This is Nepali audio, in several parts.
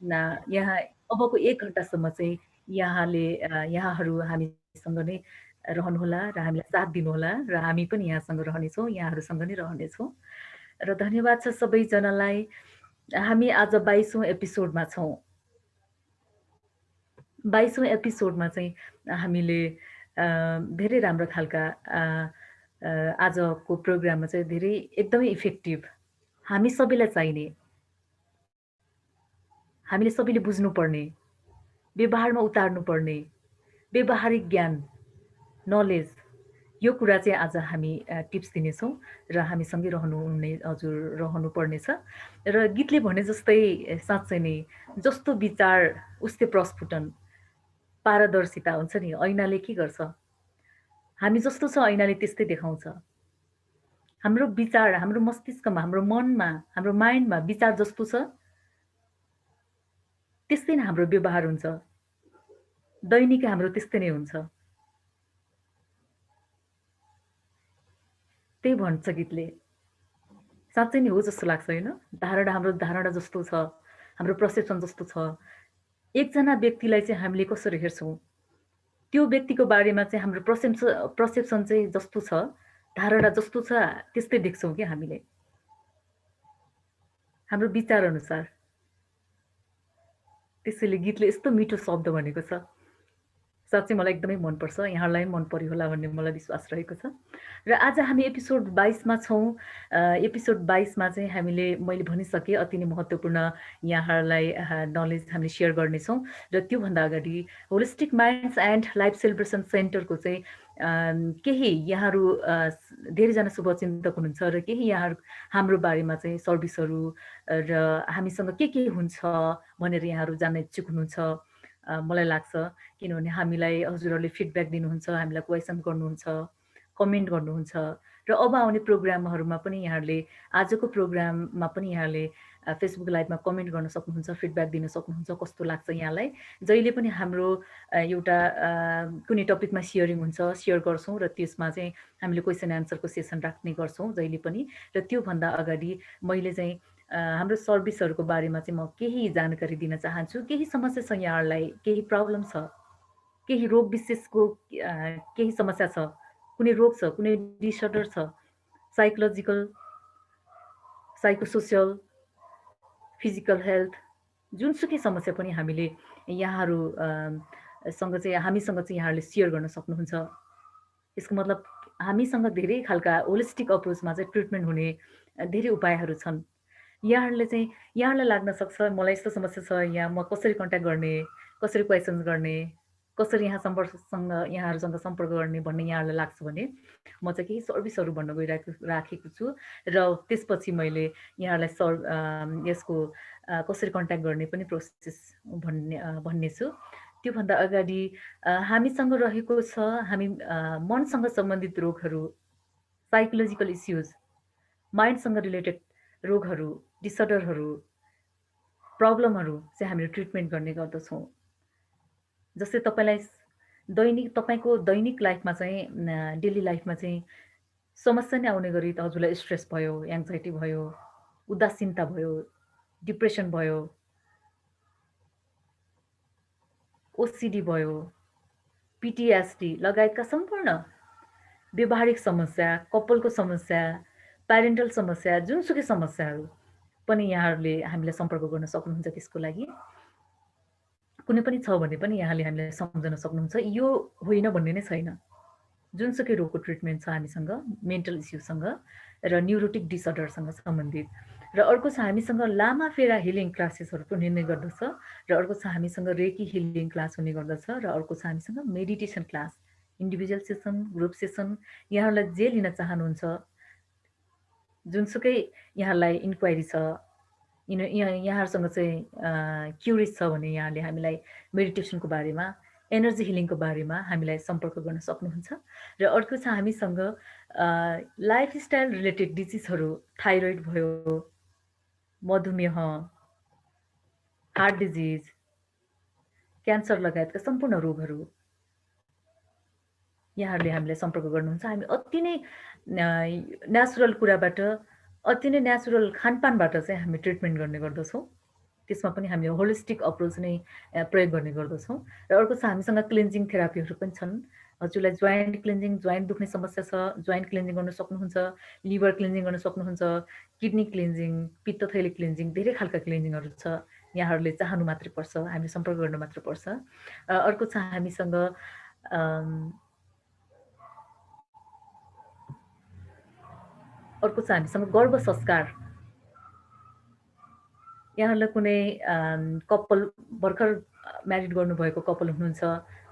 यहाँ अबको 1 घण्टासम्म चाहिँ यहाँहरू हामीसँग नै रहनुहोला र हामीलाई साथ दिनुहोला र हामी पनि यहाँसँग रहनेछौँ, यहाँहरूसँग नै रहनेछौँ। र धन्यवाद छ सबैजनालाई। हामी आज 22औं एपिसोडमा छौँ। 22औं एपिसोडमा चाहिँ हामीले धेरै राम्रो खालका आजको प्रोग्राममा चाहिँ धेरै एकदमै इफेक्टिभ हामी सबैलाई चाहिने, हामीले सबैले बुझ्नुपर्ने, व्यवहारमा उतार्नुपर्ने, व्यावहारिक ज्ञान, नलेज यो कुरा चाहिँ आज हामी टिप्स दिनेछौँ र हामीसँगै हजुर रहनुपर्नेछ। र गीतले भने जस्तै साँच्चै नै जस्तो विचार उस्तै प्रस्फुटन, पारदर्शिता हुन्छ नि। ऐनाले के गर्छ? हामी जस्तो छ ऐनाले त्यस्तै देखाउँछ। हाम्रो विचार, हाम्रो मस्तिष्कमा, हाम्रो मनमा, हाम्रो माइन्डमा विचार जस्तो छ त्यस्तै नै हाम्रो व्यवहार हुन्छ। दैनिक हाम्रो त्यस्तै नै हुन्छ। त्यही भन्छ गीतले। साँच्चै नै हो जस्तो लाग्छ होइन? हाम्रो धारणा जस्तो छ, हाम्रो पर्सेप्सन जस्तो छ। एकजना व्यक्तिलाई चाहिँ हामीले कसरी हेर्छौँ, त्यो व्यक्तिको बारेमा चाहिँ हाम्रो पर्सेप्सन चाहिँ जस्तो छ, धारणा जस्तो छ त्यस्तै देख्छौँ क्या हामीले, हाम्रो विचार अनुसार। त्यसैले गीतले यस्तो मिठो शब्द भनेको छ। साँच्चै मलाई एकदमै मनपर्छ, यहाँहरूलाई पनि मन पर्यो होला भन्ने मलाई विश्वास रहेको छ। र आज हामी एपिसोड 22 मा छौँ। एपिसोड 22 मा चाहिँ मैले भनिसकेँ अति नै महत्त्वपूर्ण यहाँहरूलाई नलेज हामीले सेयर गर्नेछौँ। र त्योभन्दा अगाडि holistic minds and life celebration सेन्टरको चाहिँ केही यहाँहरू धेरैजना शुभचिन्तक हुनुहुन्छ र केही यहाँहरू हाम्रो बारेमा चाहिँ सर्भिसहरू र हामीसँग के हुन्छ भनेर यहाँहरू जान्न इच्छुक हुनुहुन्छ मलाई लाग्छ। किनभने हामीलाई हजुरहरूले फिडब्याक दिनुहुन्छ, हामीलाई क्वेसन गर्नुहुन्छ, कमेन्ट गर्नुहुन्छ र अब आउने प्रोग्रामहरूमा पनि यहाँहरूले आजको प्रोग्राममा पनि यहाँले फेसबुक लाइभमा कमेन्ट गर्न सक्नुहुन्छ, फिडब्याक दिन सक्नुहुन्छ कस्तो लाग्छ यहाँलाई। जहिले पनि हाम्रो एउटा कुनै टपिकमा सेयर गर्छौँ र त्यसमा चाहिँ हामीले क्वेसन एन्सरको सेसन राख्ने गर्छौँ जहिले पनि। र त्योभन्दा अगाडि मैले चाहिँ हाम्रो सर्भिसहरूको बारेमा चाहिँ म केही जानकारी दिन चाहन्छु। केही समस्या छ यहाँहरूलाई, केही प्रब्लम छ, केही रोग विशेषको केही समस्या छ, कुनै रोग छ, कुनै डिसअर्डर छ, साइकोलोजिकल, साइकोसोसियल, फिजिकल हेल्थ, जुनसुकै समस्या पनि हामीले यहाँहरूसँग चाहिँ हामीसँग चाहिँ यहाँहरूले सेयर गर्न सक्नुहुन्छ। यसको मतलब हामीसँग धेरै खालका होलिस्टिक अप्रोचमा चाहिँ ट्रिटमेन्ट हुने धेरै उपायहरू छन्। यहाँहरूलाई लाग्न सक्छ मलाई यस्तो समस्या छ, यहाँ म कसरी कन्ट्याक्ट गर्ने, कसरी क्वेसन्स गर्ने, कसरी यहाँहरूसँग सम्पर्क गर्ने भन्ने यहाँहरूलाई लाग्छ भने म चाहिँ केही सर्भिसहरू भन्न राखेको छु र त्यसपछि मैले यहाँहरूलाई यसको कसरी कन्ट्याक्ट गर्ने पनि प्रोसेस भन्ने छु। त्योभन्दा अगाडि हामीसँग रहेको छ हामी मनसँग सम्बन्धित रोगहरू, साइकोलोजिकल इस्युज, माइन्डसँग रिलेटेड रोगहरू, डिसअर्डरहरू, प्रब्लमहरू चाहिँ हामीले ट्रिटमेन्ट गर्ने गर्दछौँ। जस्तै तपाईँको दैनिक लाइफमा चाहिँ डेली लाइफमा चाहिँ समस्या नै आउने गरी हजुरलाई स्ट्रेस भयो, एङ्जाइटी भयो, उदासीनता भयो, डिप्रेसन भयो, ओसिडी भयो, पिटिएसडी लगायतका सम्पूर्ण व्यवहारिक समस्या, कपालको समस्या, प्यारेन्टल समस्या, जुनसुकै समस्याहरू पनि यहाँहरूले हामीलाई सम्पर्क गर्न सक्नुहुन्छ। त्यसको लागि कुनै पनि छ भने पनि यहाँले हामीलाई सम्झन सक्नुहुन्छ। यो होइन भन्ने नै छैन। जुनसुकै रोगको ट्रिटमेन्ट छ हामीसँग, मेन्टल इस्युसँग र न्युरोटिक डिसअर्डरसँग सम्बन्धित। र अर्को छ हामीसँग लामा फेरा हिलिङ क्लासेसहरू पनि हुने गर्दछ र अर्को छ हामीसँग रेकी हिलिङ क्लास हुने गर्दछ र अर्को छ हामीसँग meditation class, individual session, group session. यहाँहरूलाई जे लिन चाहनुहुन्छ, जुनसुकै यहाँलाई इन्क्वायरी छ, यहाँहरूसँग चाहिँ क्युरियस छ भने यहाँले हामीलाई मेडिटेसनको बारेमा, एनर्जी हिलिङको बारेमा हामीलाई सम्पर्क गर्न सक्नुहुन्छ। र अर्को छ हामीसँग लाइफस्टाइल रिलेटेड डिजिजहरू, थाइरोइड भयो, मधुमेह, हार्ट डिजिज, क्यान्सर लगायतका सम्पूर्ण रोगहरू यहाँहरूले हामीलाई सम्पर्क गर्नुहुन्छ। हामी अति नै नेचुरल कुराबाट, अति नै नेचुरल खानपानबाट चाहिँ हामी ट्रिटमेन्ट गर्ने गर्दछौँ। त्यसमा पनि हामीले होलिस्टिक अप्रोच नै प्रयोग गर्ने गर्दछौँ। र अर्को छ हामीसँग क्लिन्जिङ थेरापीहरू पनि छन्। हजुरलाई जोइन्ट क्लिन्जिङ, जोइन्ट दुख्ने समस्या छ, जोइन्ट क्लिन्जिङ गर्न सक्नुहुन्छ, लिभर क्लिन्जिङ गर्न सक्नुहुन्छ, किडनी क्लिन्जिङ, पित्त थैली क्लिन्जिङ, धेरै खालका क्लिन्जिङहरू छ। यहाँहरूले चाहनु मात्रै पर्छ, हामीले सम्पर्क गर्नु मात्र पर्छ। अर्को छ हामीसँग गर्भ संस्कार। यहाँहरूलाई कुनै कपाल भर्खर म्यारिड गर्नुभएको कपाल हुनुहुन्छ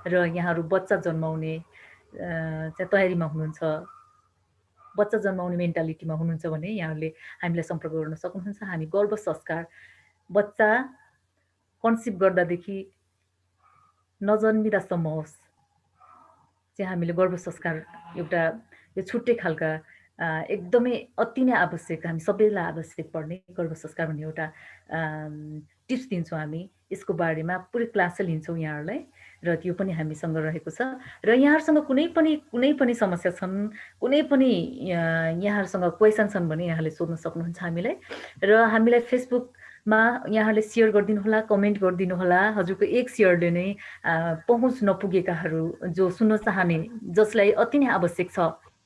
र यहाँहरू बच्चा जन्माउने तयारीमा हुनुहुन्छ, बच्चा जन्माउने मेन्टालिटीमा हुनुहुन्छ भने यहाँहरूले हामीलाई सम्पर्क गर्न सक्नुहुन्छ। हामी गर्भ संस्कार, बच्चा कन्सिभ गर्दादेखि नजन्मिदासम्म होस् चाहिँ हामीले गर्भ संस्कार एउटा यो छुट्टै खालका एकदमै अति नै आवश्यक, हामी सबैलाई आवश्यक पर्ने गर्भ संस्कार भन्ने एउटा टिप्स दिन्छौँ हामी। यसको बारेमा पुरै क्लासै लिन्छौँ यहाँहरूलाई र त्यो पनि हामीसँग रहेको छ। र यहाँहरूसँग कुनै पनि समस्या छन्, कुनै पनि यहाँहरूसँग क्वेसन छन् भने यहाँले सोध्न सक्नुहुन्छ हामीलाई। र हामीलाई फेसबुकमा यहाँहरूले सेयर गरिदिनु होला, कमेन्ट गरिदिनु होला। हजुरको एक सेयरले नै पहुँच नपुगेकाहरू, जो सुन्न चाहने, जसलाई अति नै आवश्यक छ,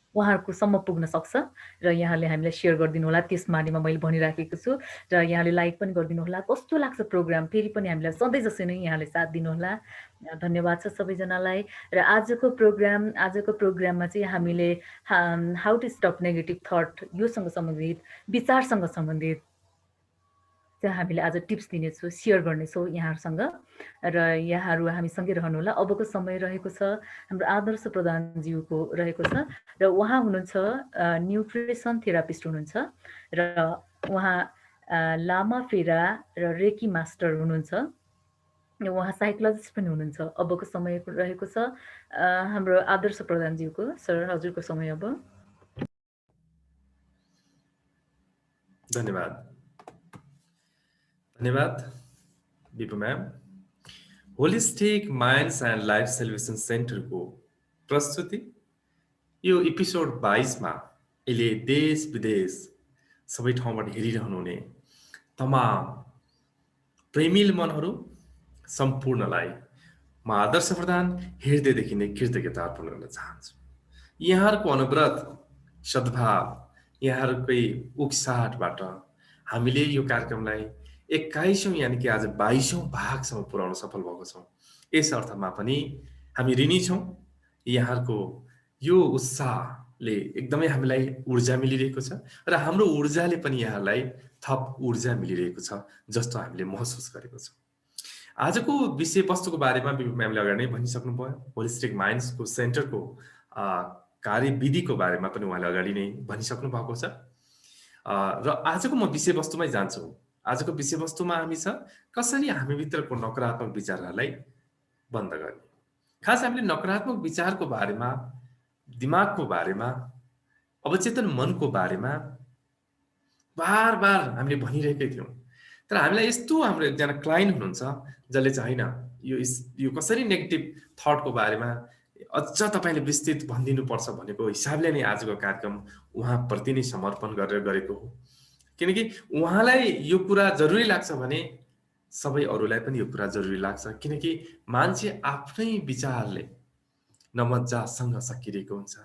उहाँहरूकोसम्म पुग्न सक्छ। र यहाँले हामीलाई सेयर गरिदिनु होला, त्यस बारेमा मैले भनिराखेको छु। र यहाँले लाइक पनि गरिदिनु होला। कस्तो लाग्छ प्रोग्राम, फेरि पनि हामीलाई सधैँ जसै नै यहाँले साथ दिनुहोला। धन्यवाद छ सबैजनालाई। र आजको प्रोग्राममा चाहिँ हामीले how to stop negative thought, योसँग सम्बन्धित, विचारसँग सम्बन्धित चाहिँ हामीले आज टिप्स दिनेछौँ, सेयर गर्नेछौँ यहाँहरूसँग। र यहाँहरू हामीसँगै रहनुहोला। अबको समय रहेको छ हाम्रो आदर्श प्रधानज्यूको रहेको छ, र उहाँ हुनुहुन्छ न्युट्रिसन थेरापिस्ट हुनुहुन्छ, र उहाँ लामा फेरा र रेकी मास्टर हुनुहुन्छ, उहाँ साइकोलोजिस्ट पनि हुनुहुन्छ। अबको समय रहेको छ हाम्रो आदर्श प्रधानज्यूको। सर, हजुरको समय अब। धन्यवाद Bipu ma'am. Holistic minds and life celebration सेन्टरको प्रस्तुति यो एपिसोड 22मा अहिले देश विदेश सबै ठाउँबाट हेरिरहनुहुने तमाम प्रेमिल मनहरू सम्पूर्णलाई म आदर्श प्रधान हृदयदेखि नै कृतज्ञता अर्पण गर्न चाहन्छु। यहाँहरूको अनुव्रत सद्भाव, यहाँहरूकै उक्साहटबाट हामीले यो कार्यक्रमलाई 21औं यानि कि आज 22औं भागसम्म पुर्याउन सफल भएको छौँ। यस अर्थमा पनि हामी ऋणी छौँ। यहाँहरूको यो उत्साहले एकदमै हामीलाई ऊर्जा मिलिरहेको छ र हाम्रो ऊर्जाले पनि यहाँलाई थप ऊर्जा मिलिरहेको छ जस्तो हामीले महसुस गरेको छौँ। आजको विषयवस्तुको बारेमा म्यामले अगाडि नै भनिसक्नु भयो। होलिस्टिक माइन्ड्सको सेन्टरको कार्यविधिको बारेमा पनि उहाँले अगाडि नै भनिसक्नु भएको छ। र आजको म विषयवस्तुमै जान्छु। आजको विषयवस्तुमा हामी छ कसरी हामीभित्रको नकारात्मक विचारहरूलाई बन्द गर्ने। खास हामीले नकारात्मक विचारको बारेमा, दिमागको बारेमा, अवचेतन मनको बारेमा बार बार हामीले भनिरहेकै थियौँ। तर हामीलाई यस्तो हाम्रो एकजना क्लाइन्ट हुनुहुन्छ जसले चाहिँ होइन यो कसरी नेगेटिभ थटको बारेमा अझ तपाईँले विस्तृत भनिदिनुपर्छ भनेको हिसाबले नै आजको कार्यक्रम उहाँप्रति नै समर्पण गरेर गरेको हो। किनकि उहाँलाई यो कुरा जरुरी लाग्छ भने सबै अरूलाई पनि यो कुरा जरुरी लाग्छ। किनकि मान्छे आफ्नै विचारले नमज्जासँग सकिरहेको हुन्छ।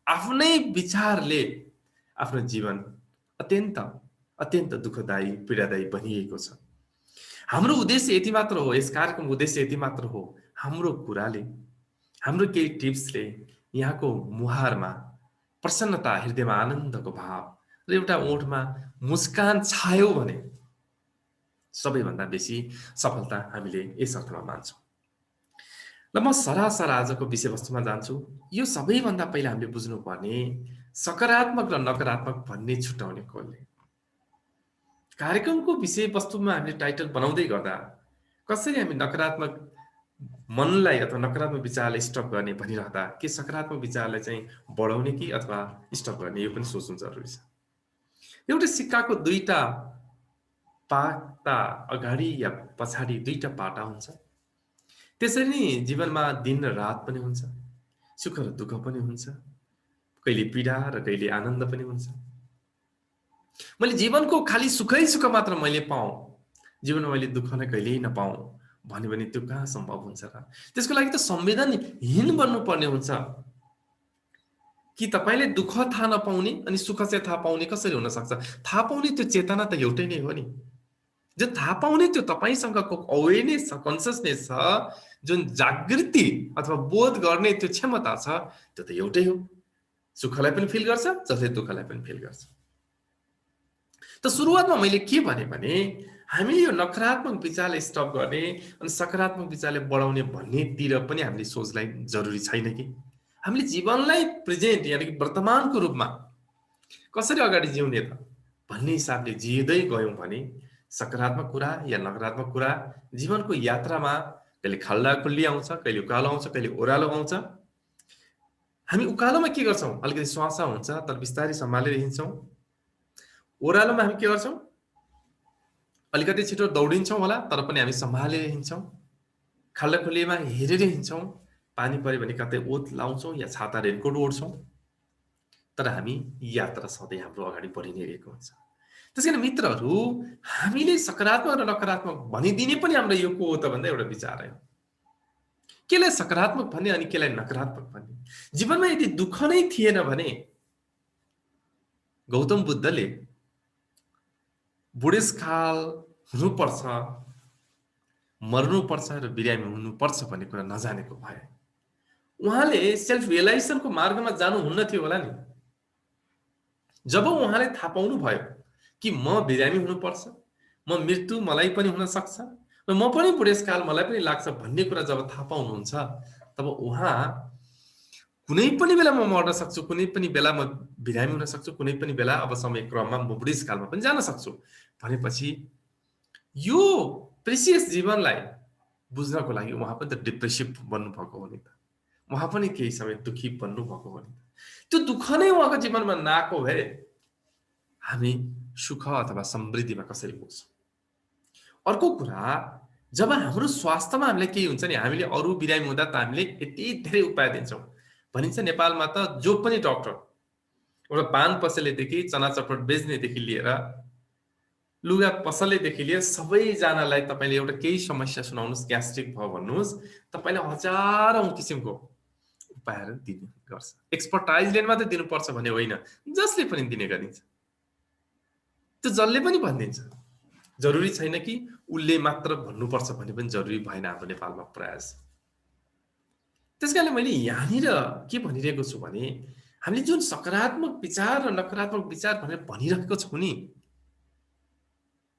आफ्नै विचारले आफ्नो जीवन अत्यन्त दुःखदायी, पीडादायी बनिएको छ। हाम्रो उद्देश्य यति मात्र हो, यस कार्यक्रमको उद्देश्य यति मात्र हो, हाम्रो कुराले, हाम्रो केही टिप्सले यहाँको मुहारमा प्रसन्नता, हृदयमा आनन्दको भाव र एउटा ओठमा मुस्कान छायो भने सबैभन्दा बेसी सफलता हामीले यस अर्थमा मान्छौँ। ल म सरासर आजको विषयवस्तुमा जान्छु। यो सबैभन्दा पहिला हामीले बुझ्नुपर्ने सकारात्मक र नकारात्मक भन्ने छुट्याउने कसले। कार्यक्रमको विषयवस्तुमा हामीले टाइटल बनाउँदै गर्दा कसरी हामी नकारात्मक मनलाई अथवा नकारात्मक विचारलाई स्टप गर्ने भनिरहँदा के सकारात्मक विचारलाई चाहिँ बढाउने कि अथवा स्टप गर्ने, यो पनि सोच्नु जरुरी छ। एउटा सिक्काको दुईटा पाटा अगाडि या पछाडि दुईटा पाटा हुन्छ। त्यसरी नै जीवनमा दिन र रात पनि हुन्छ, सुख र दुःख पनि हुन्छ, कहिले पीडा र कहिले आनन्द पनि हुन्छ। मैले जीवनको खाली सुखै सुख मात्र मैले पाऊँ जीवनमा मैले दुःख नै कहिल्यै नपाऊँ भन्यो भने त्यो कहाँ सम्भव हुन्छ र? त्यसको लागि त संवेदनहीन बन्नुपर्ने हुन्छ। कि तपाईँले दुःख थाहा नपाउने अनि सुख चाहिँ थाहा पाउने कसरी हुन सक्छ? थाहा पाउने त्यो चेतना त एउटै नै हो नि। जो थाहा पाउने त्यो तपाईँसँगको अवेरनेस छ, कन्सियसनेस छ, जुन जागृति अथवा बोध गर्ने त्यो क्षमता छ, त्यो त एउटै हो। सुखलाई पनि फिल गर्छ, जसले दुःखलाई पनि फिल गर्छ। त सुरुवातमा मैले के भने हामीले यो नकारात्मक विचारलाई स्टप गर्ने अनि सकारात्मक विचारले बढाउने भन्नेतिर पनि हामीले सोचलाई जरुरी छैन कि? हामीले जीवनलाई प्रेजेन्ट यानि कि वर्तमानको रूपमा कसरी अगाडि जिउने त भन्ने हिसाबले जिउँदै गयौँ भने सकारात्मक कुरा या नकारात्मक कुरा जीवनको यात्रामा कहिले खल्ली आउँछ, कहिले उकालो आउँछ, कहिले ओह्रालो आउँछ। हामी उकालोमा के गर्छौँ? अलिकति श्वास हुन्छ तर बिस्तारै सम्हालेर हिँड्छौँ। ओह्रालोमा हामी के गर्छौँ? अलिकति छिटो दौडिन्छौँ होला तर पनि हामी सम्हालेर हिँड्छौँ। खल्लीमा हेरेर हिँड्छौँ। पानी पऱ्यो भने कतै ओत लाउँछौँ या छाता रेनकोट ओढ्छौँ। तर हामी यात्रा सधैँ हाम्रो अगाडि बढी नै रहेको हुन्छ। त्यसैले मित्रहरू, हामीले सकारात्मक र नकारात्मक भनिदिने पनि हाम्रो यो को हो त भन्दा एउटा विचार हो। केलाई सकारात्मक भन्ने अनि केलाई नकारात्मक भन्ने? जीवनमा यदि दुःख नै थिएन भने गौतम बुद्धले बुढेसकाल हुनुपर्छ, मर्नुपर्छ र बिरामी हुनुपर्छ भन्ने कुरा नजानेको भए उहाँले सेल्फ रियलाइजेसनको मार्गमा जानुहुन्न थियो होला नि। जब उहाँले थाहा पाउनु भयो कि म बिरामी हुनुपर्छ, म मृत्यु मलाई पनि हुन सक्छ र म पनि बुढेसकाल मलाई पनि लाग्छ भन्ने कुरा जब थाहा पाउनुहुन्छ, तब उहाँ कुनै पनि बेला म मर्न सक्छु, कुनै पनि बेला म बिरामी हुन सक्छु, कुनै पनि बेला अब समय क्रममा म बुढेसकालमा पनि जान सक्छु भनेपछि यो प्रेसियस जीवनलाई बुझ्नको लागि उहाँ पनि त डिप्रेसिभ बन्नुभएको हो नि त। उहाँ पनि केही समय दुखी बन्नुभएको हो नि त। त्यो दुःख नै उहाँको जीवनमा नआएको भए हामी सुख अथवा समृद्धिमा कसरी पुग्छौँ? अर्को कुरा, जब हाम्रो स्वास्थ्यमा हामीलाई केही हुन्छ नि, हामीले अरू बिरामी हुँदा त हामीले यति धेरै उपाय दिन्छौँ। भनिन्छ नेपालमा त जो पनि डक्टर, एउटा पान पसलेदेखि चना चटपट बेच्नेदेखि लिएर लुगा पसलेदेखि लिएर सबैजनालाई तपाईँले एउटा केही समस्या सुनाउनुहोस्, ग्यास्ट्रिक भयो भन्नुहोस्, तपाईँले हजारौँ किसिमको उपायहरू दिने गर्छ। एक्सपर्टाइजले मात्रै दिनुपर्छ भन्ने होइन, जसले पनि दिने गरिन्छ। त्यो जसले पनि भनिदिन्छ। जरुरी छैन कि उसले मात्र भन्नुपर्छ भन्ने पनि जरुरी भएन हाम्रो नेपालमा प्रयास। त्यसकारणले मैले यहाँनिर के भनिरहेको छु भने हामीले जुन सकारात्मक विचार र नकारात्मक विचार भनेर भनिरहेको छौँ नि,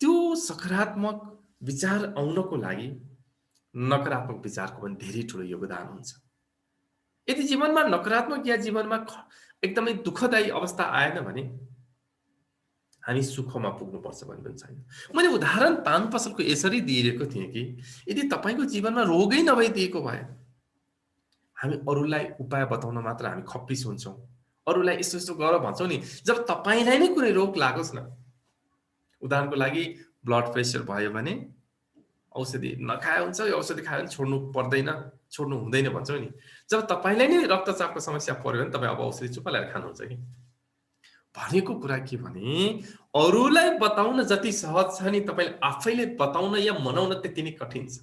त्यो सकारात्मक विचार आउनको लागि नकारात्मक विचारको पनि धेरै ठुलो योगदान हुन्छ। यदि जीवनमा नकारात्मक या जीवनमा एकदमै दुःखदायी अवस्था आएन भने हामी सुखमा पुग्नुपर्छ भन्ने पनि छैन। मैले उदाहरण पान पसलको यसरी दिइरहेको थिएँ कि यदि तपाईँको जीवनमा रोगै नभइदिएको भए हामी अरूलाई उपाय बताउन मात्र हामी खप्पिस हुन्छौँ। अरूलाई यसो यसो गर भन्छौँ नि, जब तपाईँलाई नै कुनै रोग लागोस् न, उदाहरणको लागि ब्लड प्रेसर भयो भने औषधि नखाए हुन्छ, यो औषधि खायो भने छोड्नु पर्दैन, छोड्नु हुँदैन भन्छौँ नि। जब तपाईँलाई नै रक्तचापको समस्या पर्यो भने तपाईँ अब औषधि चुप लगाएर खानुहुन्छ कि? भनेको कुरा के भने अरूलाई बताउन जति सहज छ नि तपाईँले आफैले बताउन या मनाउन त्यति नै कठिन छ।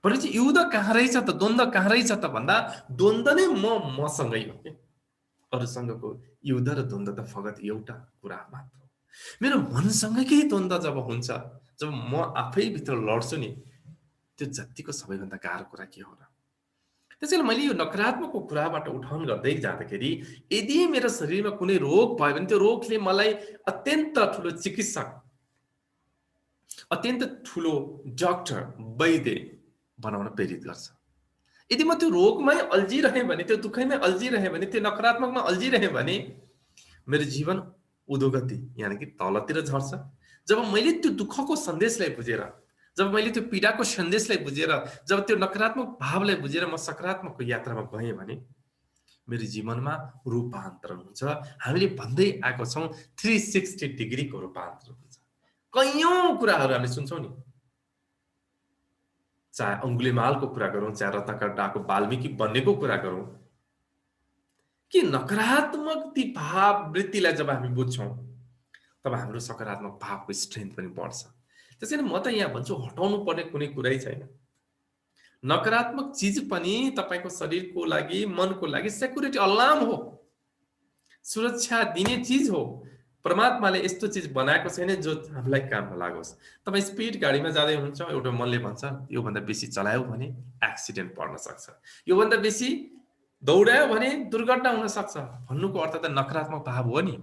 भनेपछि युद्ध कहाँ रहेछ त, द्वन्द्व कहाँ रहेछ त भन्दा द्वन्द्व नै मसँगै हो कि। अरूसँगको युद्ध र द्वन्द्व त फगत एउटा कुरा मात्र हो। मेरो मनसँगकै द्वन्द्व जब हुन्छ, जब म आफै भित्र लड्छु नि, त्यो जतिको सबैभन्दा गाह्रो कुरा के हो र? त्यसैले मैले यो नकारात्मकको कुराबाट उठान गर्दै जाँदाखेरि यदि मेरो शरीरमा कुनै रोग भयो भने त्यो रोगले मलाई अत्यन्त ठुलो चिकित्सक, अत्यन्त ठुलो डाक्टर, वैद्य बनाउन प्रेरित गर्छ। यदि म त्यो रोगमै अल्झिरहेँ भने, त्यो दुःखैमै अल्झिरहेँ भने, त्यो नकारात्मकमा अल्झिरहेँ भने मेरो जीवन उधोगति यानि कि तलतिर झर्छ। जब मैले त्यो दुःखको सन्देशलाई बुझेर, जब मैले त्यो पीडाको सन्देशलाई बुझेर, जब त्यो नकारात्मक भावलाई बुझेर म सकारात्मकको यात्रामा गएँ भने मेरो जीवनमा रूपान्तरण हुन्छ। हामीले भन्दै आएको छौँ 360 डिग्रीको रूपान्तरण हुन्छ। कैयौँ कुराहरू हामीले सुन्छौँ नि, चाहे अङ्गुलीमालको कुरा गरौँ, चाहे रत्नाकर वाल्मीकि बन्नेको कुरा गरौँ, कि नकारात्मक ती भाव वृत्तिलाई जब हामी बुझ्छौँ तब हाम्रो सकारात्मक भावको स्ट्रेन्थ पनि बढ्छ। त्यसैले म त यहाँ भन्छु हटाउनु पर्ने कुनै कुरै छैन। नकारात्मक चीज पनि तपाईको शरीरको लागि, मनको लागि सेक्युरिटी अलार्म हो, सुरक्षा दिने चीज हो। परमात्माले यस्तो चीज बनाएको छैन जो हामीलाई काममा लागोस्। तपाई स्पिड गाडीमा जाँदै हुनुहुन्छ, एउटा मनले भन्छ यो भन्दा बेसी चलायो भने एक्सिडेन्ट पर्न सक्छ, यो भन्दा बेसी दौडायो भने दुर्घटना हुन सक्छ। भन्नुको अर्थ त नकारात्मक भाव हो नि।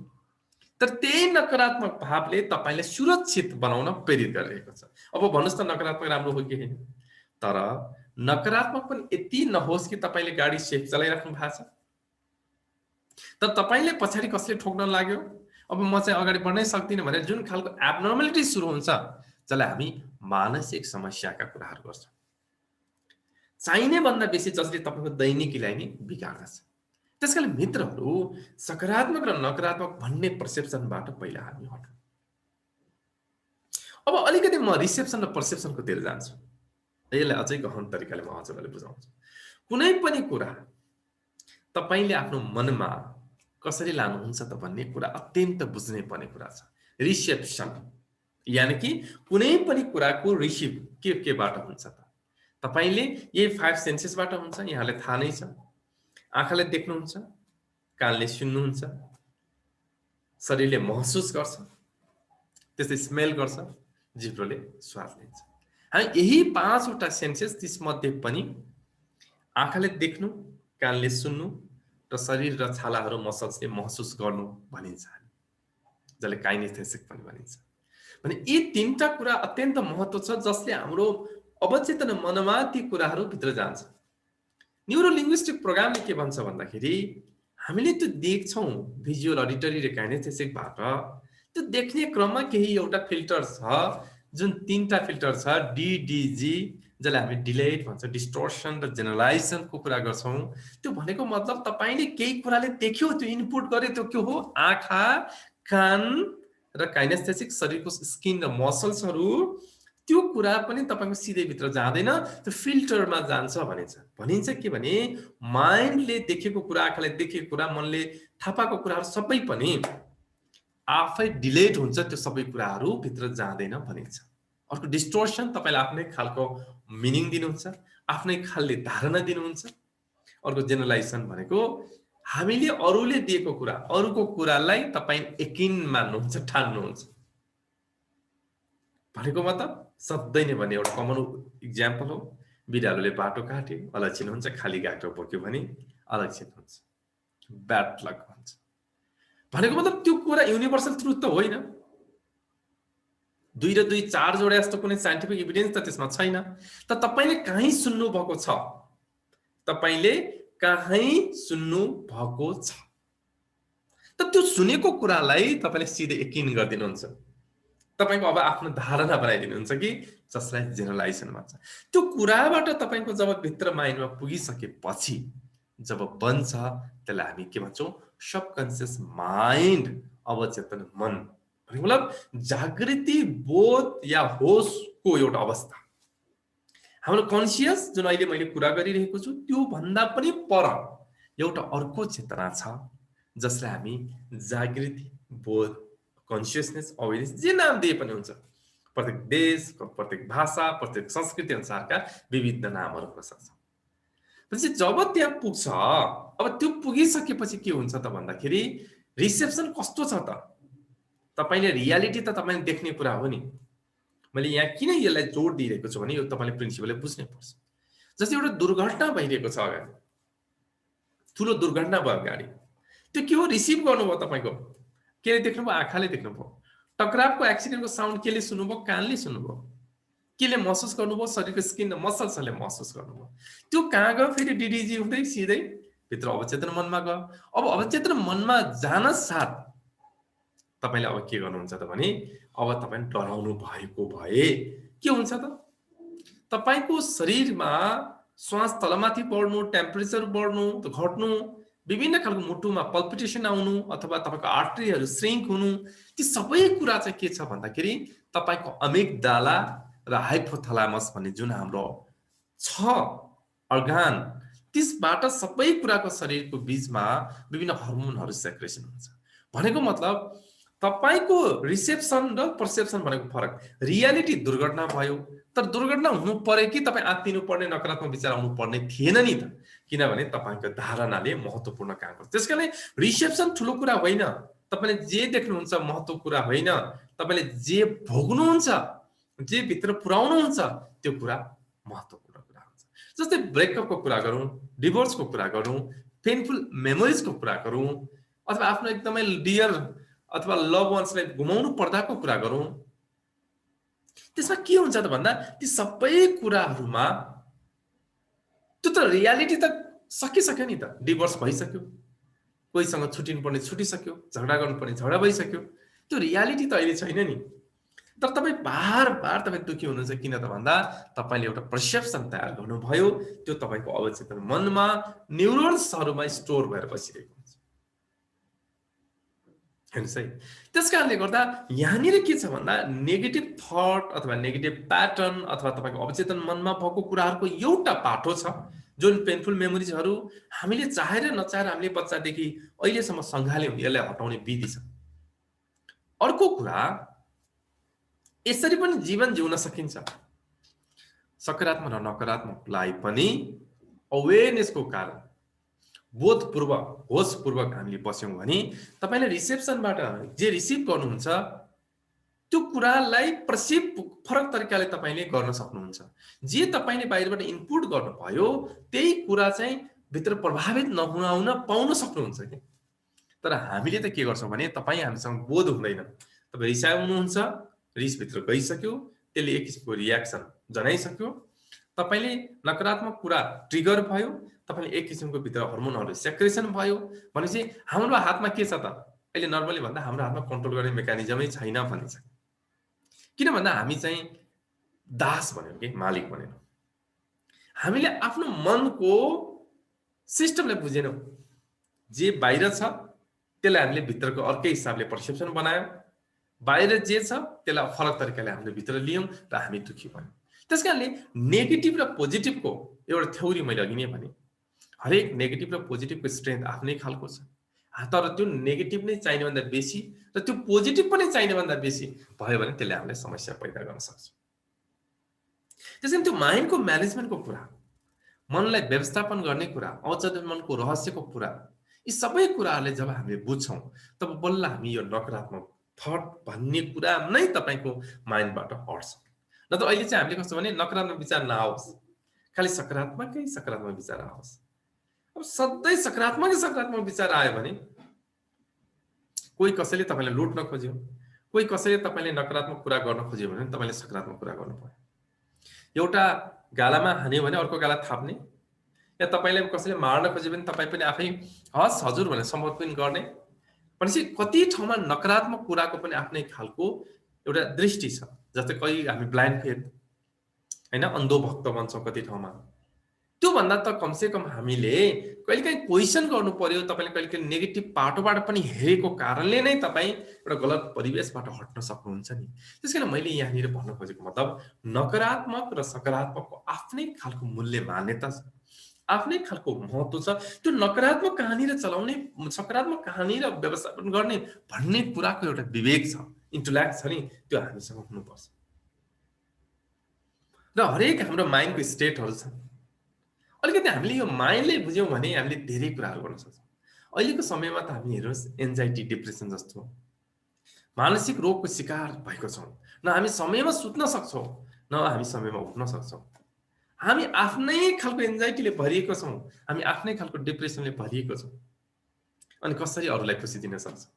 तर त्यही नकारात्मक भावले तपाईलाई सुरक्षित बनाउन प्रेरित गरिरहेको छ। अब भन्नुस् त नकारात्मक राम्रो हो कि हैन? तर नकारात्मक पनि यति नहोस् कि तपाईले गाडी सेफ चलाइराख्नु भएको छ। तर तपाईले पछाडी कसले ठोक्न लाग्यो, अब म चाहिँ अगाडि बढ्नै सक्दिनँ भनेर जुन खालको एब्नर्मलिटी सुरु हुन्छ, जसलाई हामी मानसिक समस्याका कुराहरू गर्छौँ। चाहिने भन्दा बेसी जसले तपाईको दैनिकीलाई नि बिगार्दछ। त्यसकारण मित्रहरू, सकारात्मक र नकारात्मक भन्ने पर्सेप्सनबाट पहिला हामी हटौँ। अब अलिकति म रिसेप्सन र पर्सेप्सनको तिर जान्छु। यसलाई अझै गहन तरिकाले म हजुरलाई बुझाउँछु। कुनै पनि कुरा तपाईले आफ्नो मनमा कसरी लानुहुन्छ त भन्ने कुरा अत्यन्त बुझ्नै पर्ने कुरा छ। रिसेप्सन यानी कि कुनै पनि कुराको रिसिभ केबाट हुन्छ त? तपाईले यही 5 सेन्सेसबाट हुन्छ, यहाँले थाहा नै छ। आँखाले देख्नुहुन्छ, कानले सुन्नुहुन्छ, शरीरले महसुस गर्छ, त्यसले स्मेल गर्छ, जिब्रोले स्वाद लिन्छ। हामी यही 5 वटा सेन्सेस त्यसमध्ये पनि आँखाले देख्नु, कानले सुन्नु र शरीर र छालाहरू मसल्सले महसुस गर्नु भनिन्छ, जसले काइनेस्थेसिक पनि भनिन्छ। भने यी तीनटा कुरा अत्यन्त महत्त्व छ, जसले हाम्रो अवचेतन मनमा ती कुराहरू भित्र जान्छ। न्यूरो लिङ्ग्विस्टिक प्रोग्रामले के भन्छ भन्दाखेरि हामीले त्यो देख्छौँ भिजुअल, अडिटरी र काइनेस्थेसिकबाट। त्यो देख्ने क्रममा केही एउटा फिल्टर छ, जुन तीनटा फिल्टर छ, DDG, जसलाई हामी डिलेड भन्छ, डिस्टोर्सन र जेनरलाइजेसनको कुरा गर्छौँ। त्यो भनेको मतलब तपाईले केही कुराले देख्यो, त्यो इनपुट गर्यो, त्यो के हो? आँखा, कान र काइनेस्थेसिक, शरीरको स्किन र मसल्सहरू। त्यो कुरा पनि तपाईको सिधै भित्र जाँदैन, त्यो फिल्टरमा जान्छ भनिन्छ के भने माइन्डले देखेको कुरा, आँखाले देखेको कुरा, मनले थाहा पाएको कुराहरू सबै पनि आफै डिलेट हुन्छ, त्यो सबै कुराहरू भित्र जाँदैन भनिन्छ। अर्को डिस्टोर्सन, तपाईले आफ्नै खालको मिनिङ दिनुहुन्छ, आफ्नै खालले धारणा दिनुहुन्छ। अर्को जेनरलाइजेसन भनेको हामीले अरूले दिएको कुरा, अरूको कुरालाई तपाई यकिन मान्नुहुन्छ, ठान्नुहुन्छ। भनेको मतलब सधैँ नै भन्ने एउटा कमन इक्जाम्पल हो, बिरालोले बाटो काट्यो, अलक्षित हुन्छ, खाली गाटो बोक्यो भने अलक्षित हुन्छ, ब्याड लक भन्छ। भनेको मतलब त्यो कुरा युनिभर्सल ट्रुथ त होइन। 2 र 2 4 जोडे जस्तो कुनै साइन्टिफिक एभिडेन्स त त्यसमा छैन। त तपाईले कहीँ सुन्नु भएको छ, तपाईले कहीँ सुन्नु भएको छ, त त्यो सुनेको कुरालाई तपाईले सिधै यकिन गर्दिनुहुन्छ। तपाईको अब आफ्नो धारणा बनाइदिनुहुन्छ कि जसलाई जेनरलाइजेसन भन्छ। त्यो कुराबाट तपाईको जब भित्र माइन्डमा पुगिसकेपछि जब बन्छ, त्यसलाई हामी के भन्छौँ? सबकन्सियस माइन्ड, अवचेतन मन। भनेको मतलब जागृति बोध या होसको एउटा अवस्था। हाम्रो कन्सियस जुन अहिले मैले कुरा गरिरहेको छु, त्यो भन्दा पनि पर एउटा अर्को चेतना छ, जसलाई हामी जागृति बोध, कन्सियसनेस, अवेरनेस, जे नाम दिए पनि हुन्छ। प्रत्येक देश, प्रत्येक भाषा, प्रत्येक संस्कृति अनुसारका विविध नामहरू हुन सक्छ। पछि जब त्यहाँ पुग्छ, अब त्यो पुगिसकेपछि के हुन्छ त भन्दाखेरि रिसेप्सन कस्तो छ त? तपाईले रियालिटी त तपाईले देख्ने कुरा हो नि। मैले यहाँ किन यसलाई जोड दिइरहेको छु भने यो तपाईले प्रिन्सिपलले बुझ्नै पर्छ। जस्तै एउटा दुर्घटना भइरहेको छ, अगाडि ठुलो दुर्घटना भयो गाडी, त्यो के हो? रिसिभ गर्नुभयो तपाईको, केले देख्नुभयो? आँखाले देख्नुभयो। टक्रावको एक्सिडेन्टको साउन्ड केले सुन्नुभयो? कानले सुन्नुभयो। केले महसुस गर्नुभयो? शरीरको स्किन र मसल्सले महसुस गर्नुभयो। त्यो कहाँ गयो? फेरि DDG हुँदै सिधै भित्र अवचेतन मनमा गयो। अब अवचेतन मनमा जान साथ तपाईले अब के गर्नुहुन्छ त भने अब तपाई डराउनु भएको भए के हुन्छ त? तपाईको शरीरमा श्वास तलमाथि बढ्नु, टेम्परेचर बढ्नु, घट्नु, विभिन्न खालको मुटुमा पल्पिटेसन आउनु, अथवा तपाईको आर्टरीहरू श्रिङ्क हुनु, ती सबै कुरा चाहिँ के छ भन्दाखेरि तपाईको अमिगडाला र हाइपोथालामस भन्ने जुन हाम्रो छ अर्गान, त्यसबाट सबै कुराको शरीरको बीचमा विभिन्न हर्मोनहरू सेक्रेसन हुन्छ। भनेको मतलब तपाईको रिसेप्सन र पर्सेप्सन भनेको फरक। रियालिटी दुर्घटना भयो, तर दुर्घटना हुनु पर्यो कि तपाईँ आत्तिनु पर्ने नकारात्मक विचार आउनु पर्ने थिएन नि त, किनभने तपाईँको धारणाले महत्त्वपूर्ण काम गर्छ। त्यसकारणले रिसेप्सन ठुलो कुरा होइन, तपाईँले जे देख्नुहुन्छ महत्त्व कुरा होइन, तपाईँले जे भोग्नुहुन्छ, जे भित्र पुर्याउनुहुन्छ त्यो कुरा महत्त्वपूर्ण कुरा हुन्छ। जस्तै ब्रेकअपको कुरा गरौँ, डिभोर्सको कुरा गरौँ, पेनफुल मेमोरिजको कुरा गरौँ, अथवा आफ्नो एकदमै डियर अथवा लभ वान्सलाई गुमाउनु पर्दाको कुरा गरौँ, त्यसमा के हुन्छ त भन्दा ती सबै कुराहरूमा त्यो त रियालिटी त सकिसक्यो नि त। डिभोर्स भइसक्यो, कोहीसँग छुटिनु पर्ने छुटिसक्यो, झगडा गर्नुपर्ने झगडा भइसक्यो, त्यो रियालिटी त अहिले छैन नि। तर तपाईँ बार बार तपाईँ दुःखी हुनुहुन्छ, किन त भन्दा तपाईँले एउटा पर्सेप्सन तयार गर्नुभयो, त्यो तपाईँको अवचेतन मनमा न्युरोन्सहरूमा स्टोर भएर बसिरहेको हुन्छ। हेर्नुहोस् है, त्यस कारणले गर्दा यहाँनिर के छ भन्दा नेगेटिभ थट अथवा नेगेटिभ प्याटर्न अथवा तपाईँको अवचेतन मनमा भएको कुराहरूको एउटा पाटो छ, जुन पेनफुल मेमोरिजहरू हामीले चाहेर नचाहेर हामीले बच्चादेखि अहिलेसम्म सँगाल्यौँ, यसलाई हटाउने विधि छ। अर्को कुरा, यसरी पनि जीवन जिउन सकिन्छ। सकारात्मक र नकारात्मकलाई पनि अवेरनेसको कारण बोधपूर्वक होसपूर्वक हामीले बस्यौँ भने तपाईँले रिसेप्सनबाट जे रिसिभ गर्नुहुन्छ त्यो कुरालाई पर्सिभ फरक तरिकाले तपाईँले गर्न सक्नुहुन्छ। जे तपाईँले बाहिरबाट इनपुट गर्नुभयो त्यही कुरा चाहिँ भित्र प्रभावित नहुन पाउन सक्नुहुन्छ कि। तर हामीले त के गर्छौँ भने तपाईँ हामीसँग बोध हुँदैन, तपाईँ रिसाउनुहुन्छ, रिसभित्र गइसक्यो, त्यसले एक किसिमको रियाक्सन जनाइसक्यो, तपाईँले नकारात्मक कुरा ट्रिगर भयो, तपाईँले एक किसिमको भित्र हर्मोनहरू सेक्रेसन भयो भनेपछि हाम्रो हातमा के छ त? अहिले नर्मली भन्दा हाम्रो हातमा कन्ट्रोल गर्ने मेकानिजमै छैन भनिन्छ। किन भन्दा हामी चाहिँ दास भन्यौँ कि मालिक भनेनौँ। हामीले आफ्नो मनको सिस्टमलाई बुझेनौँ। जे बाहिर छ त्यसलाई हामीले भित्रको अर्कै हिसाबले पर्सेप्सन बनायौँ, बाहिर जे छ त्यसलाई फरक तरिकाले हामीले भित्र लियौँ र हामी दुःखी भयौँ। त्यस कारणले नेगेटिभ र पोजिटिभको एउटा थ्योरी मैले अघि नै भने, हरेक नेगेटिभ र पोजिटिभको स्ट्रेन्थ आफ्नै खालको छ। तर त्यो नेगेटिभ नै चाहिने भन्दा बेसी र त्यो पोजिटिभ पनि चाहिने भन्दा बेसी भयो भने त्यसले हामीलाई समस्या पैदा गर्न सक्छ। त्यसैले त्यो माइन्डको म्यानेजमेन्टको कुरा, मनलाई व्यवस्थापन गर्ने कुरा, अवचेतन मनको रहस्यको कुरा, यी सबै कुराहरूले जब हामीले बुझ्छौँ तब बल्ल हामी यो नकारात्मक थट भन्ने कुरा नै तपाईँको माइन्डबाट हट्छ। न त अहिले चाहिँ हामीले कस्तो भने नकारात्मक विचार नआओस्, खालि सकारात्मक विचार आओस्। अब सधैँ सकारात्मक विचार आयो भने कोही कसैले तपाईँलाई लुट्न खोज्यो, कोही कसैले तपाईँले नकारात्मक कुरा गर्न खोज्यो भने तपाईँले सकारात्मक कुरा गर्नु पर्यो। एउटा गालामा हान्यो भने अर्को गाला थाप्ने, या तपाईँलाई कसैले मार्न खोज्यो भने तपाईँ पनि आफै हस् हजुर भनेर समर्पण गर्ने भनेपछि कति ठाउँमा नकारात्मक कुराको पनि आफ्नै खालको एउटा दृष्टि छ। जस्तै कहीँ हामी ब्लाइन्ड फेथ होइन, अन्धो भक्त भन्छौँ कति ठाउँमा। त्योभन्दा त कमसेकम हामीले कहिलेकाहीँ क्वेसन गर्नु पर्यो। तपाईँले कहिलेकाहीँ नेगेटिभ पाटोबाट पनि हेरेको कारणले नै तपाईँ एउटा गलत परिवेशबाट हट्न सक्नुहुन्छ नि। त्यस कारण मैले यहाँनिर भन्न खोजेको मतलब नकारात्मक र सकारात्मकको आफ्नै खालको मूल्य मान्यता छ, आफ्नै खालको महत्त्व छ। त्यो नकारात्मक कहानी र चलाउने, सकारात्मक कहानी र व्यवस्थापन गर्ने भन्ने कुराको एउटा विवेक छ, इन्टेलेक्ट छ नि, त्यो हामीसँग हुनुपर्छ। र हरेक हाम्रो माइन्डको स्टेटहरू छ। अलिकति हामीले यो माइन्डले बुझ्यौँ भने हामीले धेरै कुराहरू गर्न सक्छौँ। अहिलेको समयमा त हामी हेर्नुहोस् एन्जाइटी, डिप्रेसन जस्तो मानसिक रोगको शिकार भएको छौँ। न हामी समयमा सुत्न सक्छौँ, न हामी समयमा उठ्न सक्छौँ। हामी आफ्नै खालको एन्जाइटीले भरिएको छौँ, हामी आफ्नै खालको डिप्रेसनले भरिएको छौँ। अनि कसरी अरूलाई खुसी दिन सक्छौँ?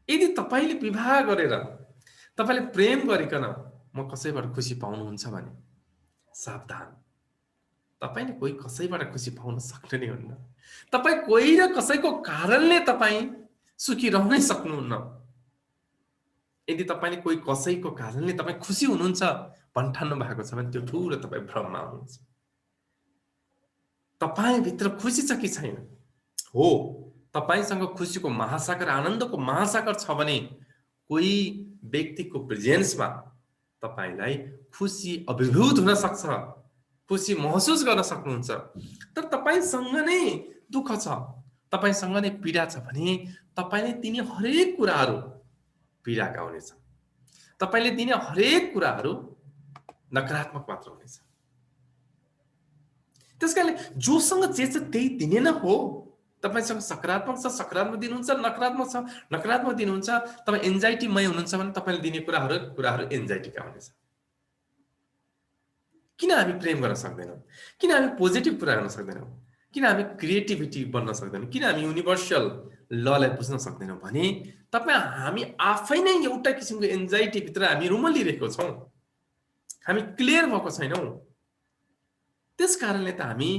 यदि तपाईँले विवाह गरेर तपाईँले प्रेम गरिकन म कसैबाट खुसी पाउनुहुन्छ भने सावधान, तपाईँले कोही कसैबाट खुसी पाउन सक्नु नै हुन्न। तपाईँ कोही र कसैको कारणले तपाईँ सुखी रहनै सक्नुहुन्न। यदि तपाईँले कोही कसैको कारणले तपाईँ खुसी हुनुहुन्छ भन्ठान्नु भएको छ भने त्यो ठुलो तपाईँ भ्रममा हुनुहुन्छ। तपाईँभित्र खुसी छ कि छैन? हो, तपाईँसँग खुसीको महासागर, आनन्दको महासागर छ भने कोही व्यक्तिको प्रेजेन्समा तपाईँलाई खुसी अभिभूत हुन सक्छ, खुसी महसुस गर्न सक्नुहुन्छ। तर तपाईँसँग नै दुःख छ, तपाईँसँग नै पीडा छ भने तपाईले दिने हरेक कुराहरू पीडाका हुनेछ। तपाईले दिने हरेक कुराहरू नकारात्मक मात्र हुनेछ। त्यसकारणले जोसँग जे छ त्यही दिने नै हो। तपाईसँग सकारात्मक छ, सकारात्मक दिनुहुन्छ, नकारात्मक छ, नकारात्मक दिनुहुन्छ। तपाईँ एन्जाइटीमय हुनुहुन्छ भने तपाईले दिने कुराहरू एन्जाइटीका हुनेछ। किन हामी प्रेम गर्न सक्दैनौँ? किन हामी पोजिटिभ कुरा गर्न सक्दैनौँ? किन हामी क्रिएटिभिटी बन्न सक्दैनौँ? किन हामी युनिभर्सल ललाई बुझ्न सक्दैनौँ भने हामी आफै नै एउटा किसिमको एन्जाइटी भित्र हामी रुमलिरहेको छौँ। हामी क्लियर भएको छैनौँ। त्यस कारणले त हामी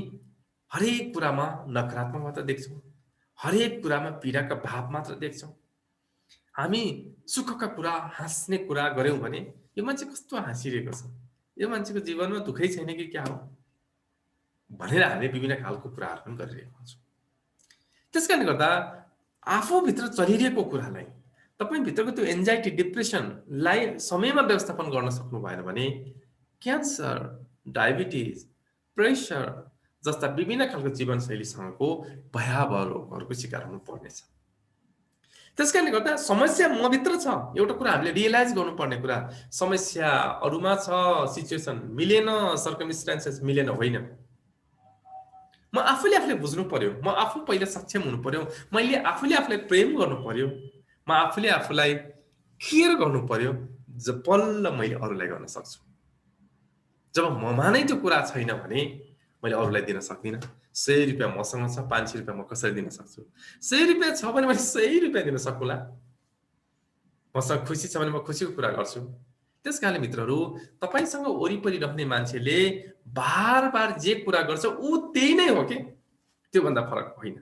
हरेक कुरामा नकारात्मक मात्र देख्छौँ, हरेक कुरामा पीडाका भाव मात्र देख्छौँ। हामी सुखका कुरा, हाँस्ने कुरा गर्यौँ भने यो मान्छे कस्तो हाँसिरहेको छ, यो मान्छेको जीवनमा दुःखै छैन कि क्या हो भनेर हामीले विभिन्न खालको कुराहरू पनि गरिरहेको हुन्छौँ। त्यसकारणले गर्दा आफूभित्र चलिरहेको कुरालाई, तपाईँभित्रको त्यो एन्जाइटी, डिप्रेसनलाई समयमा व्यवस्थापन गर्न सक्नु भएन भने क्यान्सर, डायबिटिज, प्रेसर जस्ता विभिन्न खालको जीवनशैलीसँगको भयावह रोगहरूको शिकार हुनु पर्नेछ। त्यसकारणले गर्दा समस्या मभित्र छ। एउटा कुरा हामीले रियलाइज गर्नुपर्ने कुरा, समस्या अरूमा छ, सिचुएसन मिलेन, सर्कमस्टान्सेस मिलेन होइन। म आफूले बुझ्नु पर्यो, म आफू पहिला सक्षम हुनु पर्यो, मैले आफूले आफूलाई प्रेम गर्नु पर्यो, म आफूले आफूलाई केयर गर्नु पर्यो, जब बल्ल मैले अरूलाई गर्न सक्छु। जब ममा नै त्यो कुरा छैन भने मैले अरूलाई दिन सक्दिनँ। 100 रुपियाँ मसँग छ, 500 रुपियाँ म कसरी दिन सक्छु? 100 रुपियाँ छ भने मैले 100 रुपियाँ दिन सक्नुला। मसँग खुसी छ भने म खुसीको कुरा गर्छु। त्यसकारणले मित्रहरू, तपाईसँग वरिपरि रहने मान्छेले बार जे कुरा गर्छ ऊ त्यही नै हो कि त्योभन्दा फरक होइन।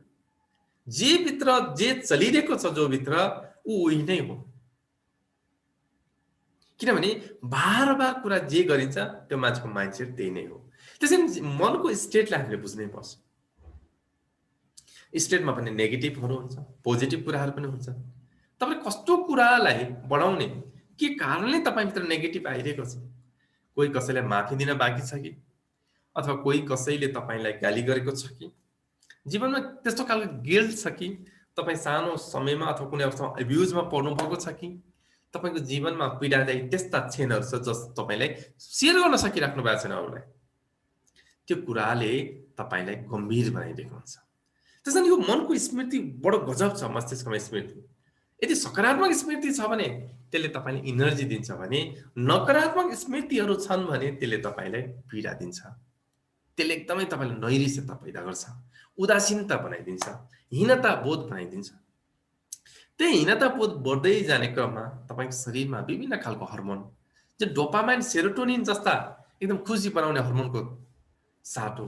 जे भित्र जे चलिरहेको छ, जो भित्र ऊ उही नै हो। किनभने बार कुरा जे गरिन्छ त्यो मान्छेको माइन्डसेट त्यही नै हो। त्यसैले मनको स्टेटलाई हामीले बुझ्नै पर्छ। स्टेटमा पनि नेगेटिभहरू हुन्छ, पोजिटिभ कुराहरू पनि हुन्छ। तपाईले कस्तो कुरालाई बढाउने, के कारणले तपाईभित्र नेगेटिभ आइरहेको छ? कोही कसैलाई माफी दिन बाँकी छ कि, अथवा कोही कसैले तपाईलाई गाली गरेको छ कि, जीवनमा त्यस्तो खालको गिल्ट छ कि, तपाईँ सानो समयमा अथवा कुनै अवस्थामा एब्युजमा पर्नु भएको छ कि, तपाईको जीवनमा पीडादायी त्यस्ता क्षणहरू छ जस तपाईलाई सेयर गर्न सकिराख्नु भएको छैन अरूलाई, त्यो कुराले तपाईलाई गम्भीर बनाइदिएको हुन्छ। त्यसैले यो मनको स्मृति बडो गजब छ। मस्तिष्कमा स्मृति यदि सकारात्मक स्मृति छ भने त्यसले तपाईलाई इनर्जी दिन्छ भने, नकारात्मक स्मृतिहरू छन् भने त्यसले तपाईलाई पीडा दिन्छ। त्यसले एकदमै तपाईलाई नैराश्यता पैदा गर्छ, उदासीनता बनाइदिन्छ, हीनता बोध बनाइदिन्छ। त्यही हीनता बोध बढ्दै जाने क्रममा तपाईको शरीरमा विभिन्न खालको हर्मोन, जो डोपामाइन, सेरोटोनिन जस्ता एकदम खुसी बनाउने हर्मोनको साटो,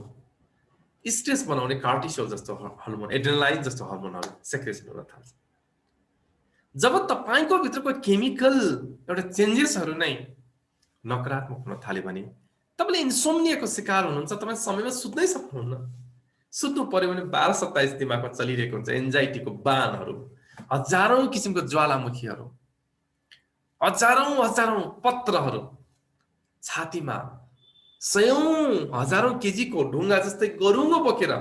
स्ट्रेस बनाउने कार्टिसोल जस्तो हर्मोन, एड्रेनालाइन जस्तो हर्मोनहरू सेक्रेसन हुन थाल्छ। जब तपाईको भित्रको केमिकल एउटा चेन्जेसहरू नै नकारात्मक हुन थाल्यो भने तपाईले इन्सोम्नियाको शिकार हुनुहुन्छ। तपाईँ समयमा सुत्नै सक्नुहुन्न। सुत्नु पर्यो भने 12-27 दिमागमा चलिरहेको हुन्छ एन्जाइटीको बाणहरू, हजारौं किसिमको ज्वालामुखीहरू, हजारौं पत्रहरू छातीमा, सयौं हजारौं केजीको ढुङ्गा जस्तै गरुङ्गो बोकेर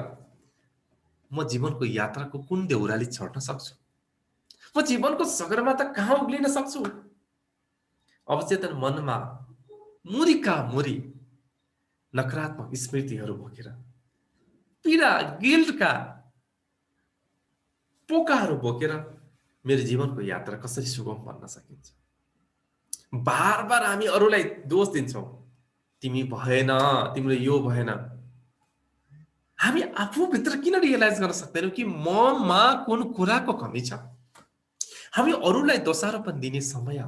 म जीवनको यात्राको कुन देउराली चढ्न सक्छु? म जीवनको सगरमाथा कहाँ उक्लिन सक्छु? अवचेतन मनमा मुरीका मुरी नकारात्मक स्मृतिहरू बोकेर, पीडा, गिल्टका पोकाहरू बोकेर मेरो जीवनको यात्रा कसरी सुगम बन्न सकिन्छ? बार हामी अरूलाई दोष दिन्छौँ, तिमी भएन, तिम्रो यो भएन। हामी आफूभित्र किन रियलाइज गर्न सक्दैनौँ कि ममा कुन कुराको कमी छ? हामी अरूलाई दोषारोपण दिने समय,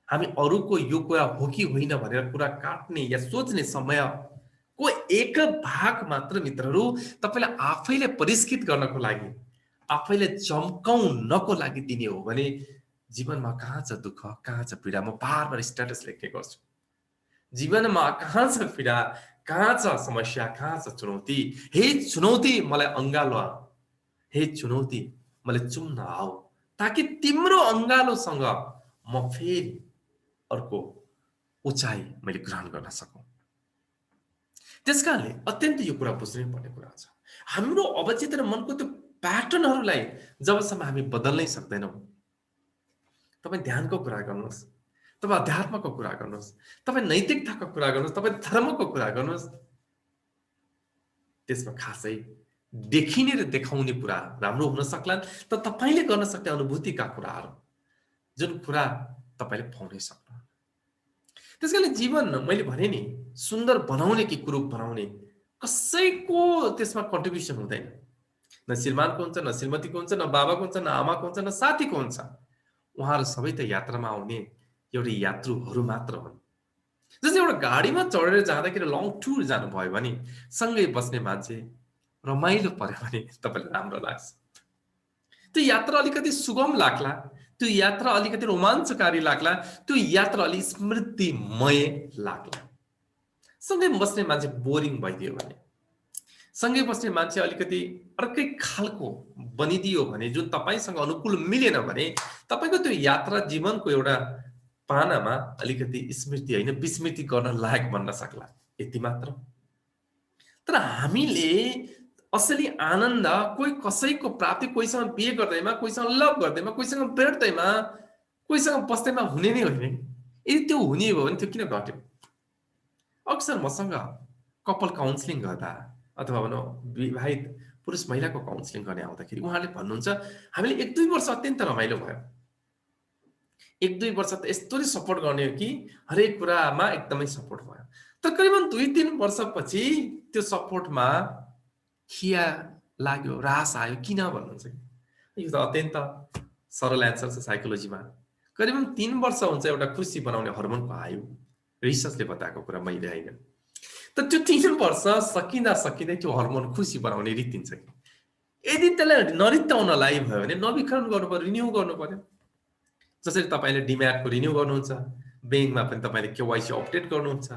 हामी अरूको यो कुरा हो कि होइन भनेर कुरा काट्ने या सोच्ने समय को एक भाग मात्र मित्रहरू तपाईलाई आफैले परिष्कृत गर्नको लागि, आफैले चम्काउनको लागि दिने हो भने जीवनमा कहाँ छ दुःख, कहाँ छ पीडा? म बार स्ट्याटस लेख्ने गर्छु। जीवनमा कहाँ छ पीडा, कहाँ छ समस्या, कहाँ छ चुनौती? हे चुनौती मलाई अङ्गालो आऊ, हे चुनौती मलाई चुम्न आऊ, ताकि तिम्रो अङ्गालोसँग म फेरि अर्को उचाइ मैले ग्रहण गर्न सकौँ। त्यसकारणले अत्यन्त यो कुरा बुझ्नै पर्ने कुरा छ। हाम्रो अवचेतन मनको त्यो प्याटर्नहरूलाई जबसम्म हामी बदल्नै सक्दैनौँ, तपाईँ ध्यानको कुरा गर्नुहोस्, तपाईँ अध्यात्मको कुरा गर्नुहोस्, तपाईँ नैतिकताको कुरा गर्नुहोस्, तपाईँ धर्मको कुरा गर्नुहोस्, त्यसमा खासै देखिने र देखाउने कुरा राम्रो हुन सक्लान्। त तपाईँले गर्न सक्ने अनुभूतिका कुराहरू, जुन कुरा तपाईँले पाउनै सक्नु। त्यसकारण जीवन मैले भने नि, सुन्दर बनाउने कि कुरूप बनाउने कसैको त्यसमा कन्ट्रिब्युसन हुँदैन। न श्रीमानको हुन्छ, न श्रीमतीको हुन्छ, न बाबाको हुन्छ, न आमाको हुन्छ, न साथीको हुन्छ। उहाँहरू सबै त यात्रामा आउने एउटा यात्रुहरू मात्र हुन्। जस्तै एउटा गाडीमा चढेर जाँदाखेरि लङ टुर जानुभयो भने सँगै बस्ने मान्छे रमाइलो पर्यो भने तपाईँलाई राम्रो लाग्छ। त्यो यात्रा अलिकति सुगम लाग्ला, त्यो यात्रा अलिकति रोमाञ्चकारी लाग्ला, त्यो यात्रा अलि स्मृतिमय लाग्ला। सँगै बस्ने मान्छे बोरिङ भइदियो भने, सँगै बस्ने मान्छे अलिकति अर्कै खालको बनिदियो भने, जुन तपाईँसँग अनुकूल मिलेन भने तपाईँको त्यो यात्रा जीवनको एउटा पानामा अलिकति स्मृति होइन विस्मृति गर्न लायक बन्न सक्ला, यति मात्र। तर हामीले असली आनन्द कोही कसैको प्राप्ति, कोहीसँग बिहे गर्दैमा, कोहीसँग लभ गर्दैमा, कोहीसँग भेट्दैमा, कोहीसँग बस्दैमा हुने नै होइन। यदि त्यो हुने हो भने त्यो किन घट्यो? अक्सर मसँग कपल काउन्सिलिङ गर्दा अथवा भनौँ विवाहित पुरुष महिलाको काउन्सिलिङ गर्ने आउँदाखेरि उहाँले भन्नुहुन्छ, हामीले 1-2 वर्ष अत्यन्त रमाइलो भयो, 1-2 वर्ष त यस्तो सपोर्ट गर्ने हो कि हरेक कुरामा एकदमै सपोर्ट भयो। तर करिबन 2-3 वर्षपछि त्यो सपोर्टमा खिया लाग्यो, रास आयो। किन भन्नुहुन्छ कि यो त अत्यन्त सरल एन्सर छ साइकोलोजीमा। करिबन 3 वर्ष हुन्छ एउटा खुसी बनाउने हर्मोनको आयो, रिसर्चले बताएको कुरा मैले होइन। तर त्यो 3 वर्ष सकिँदै त्यो हर्मोन खुसी बनाउने रित्तिन्छ कि यदि त्यसलाई नरित्ताउनलाई भयो भने नवीकरण गर्नु पर्यो, रिन्यू गर्नु पर्यो। जसरी तपाईँले डिम्याटको रिन्यू गर्नुहुन्छ, ब्याङ्कमा पनि तपाईँले केवाइसी अपडेट गर्नुहुन्छ,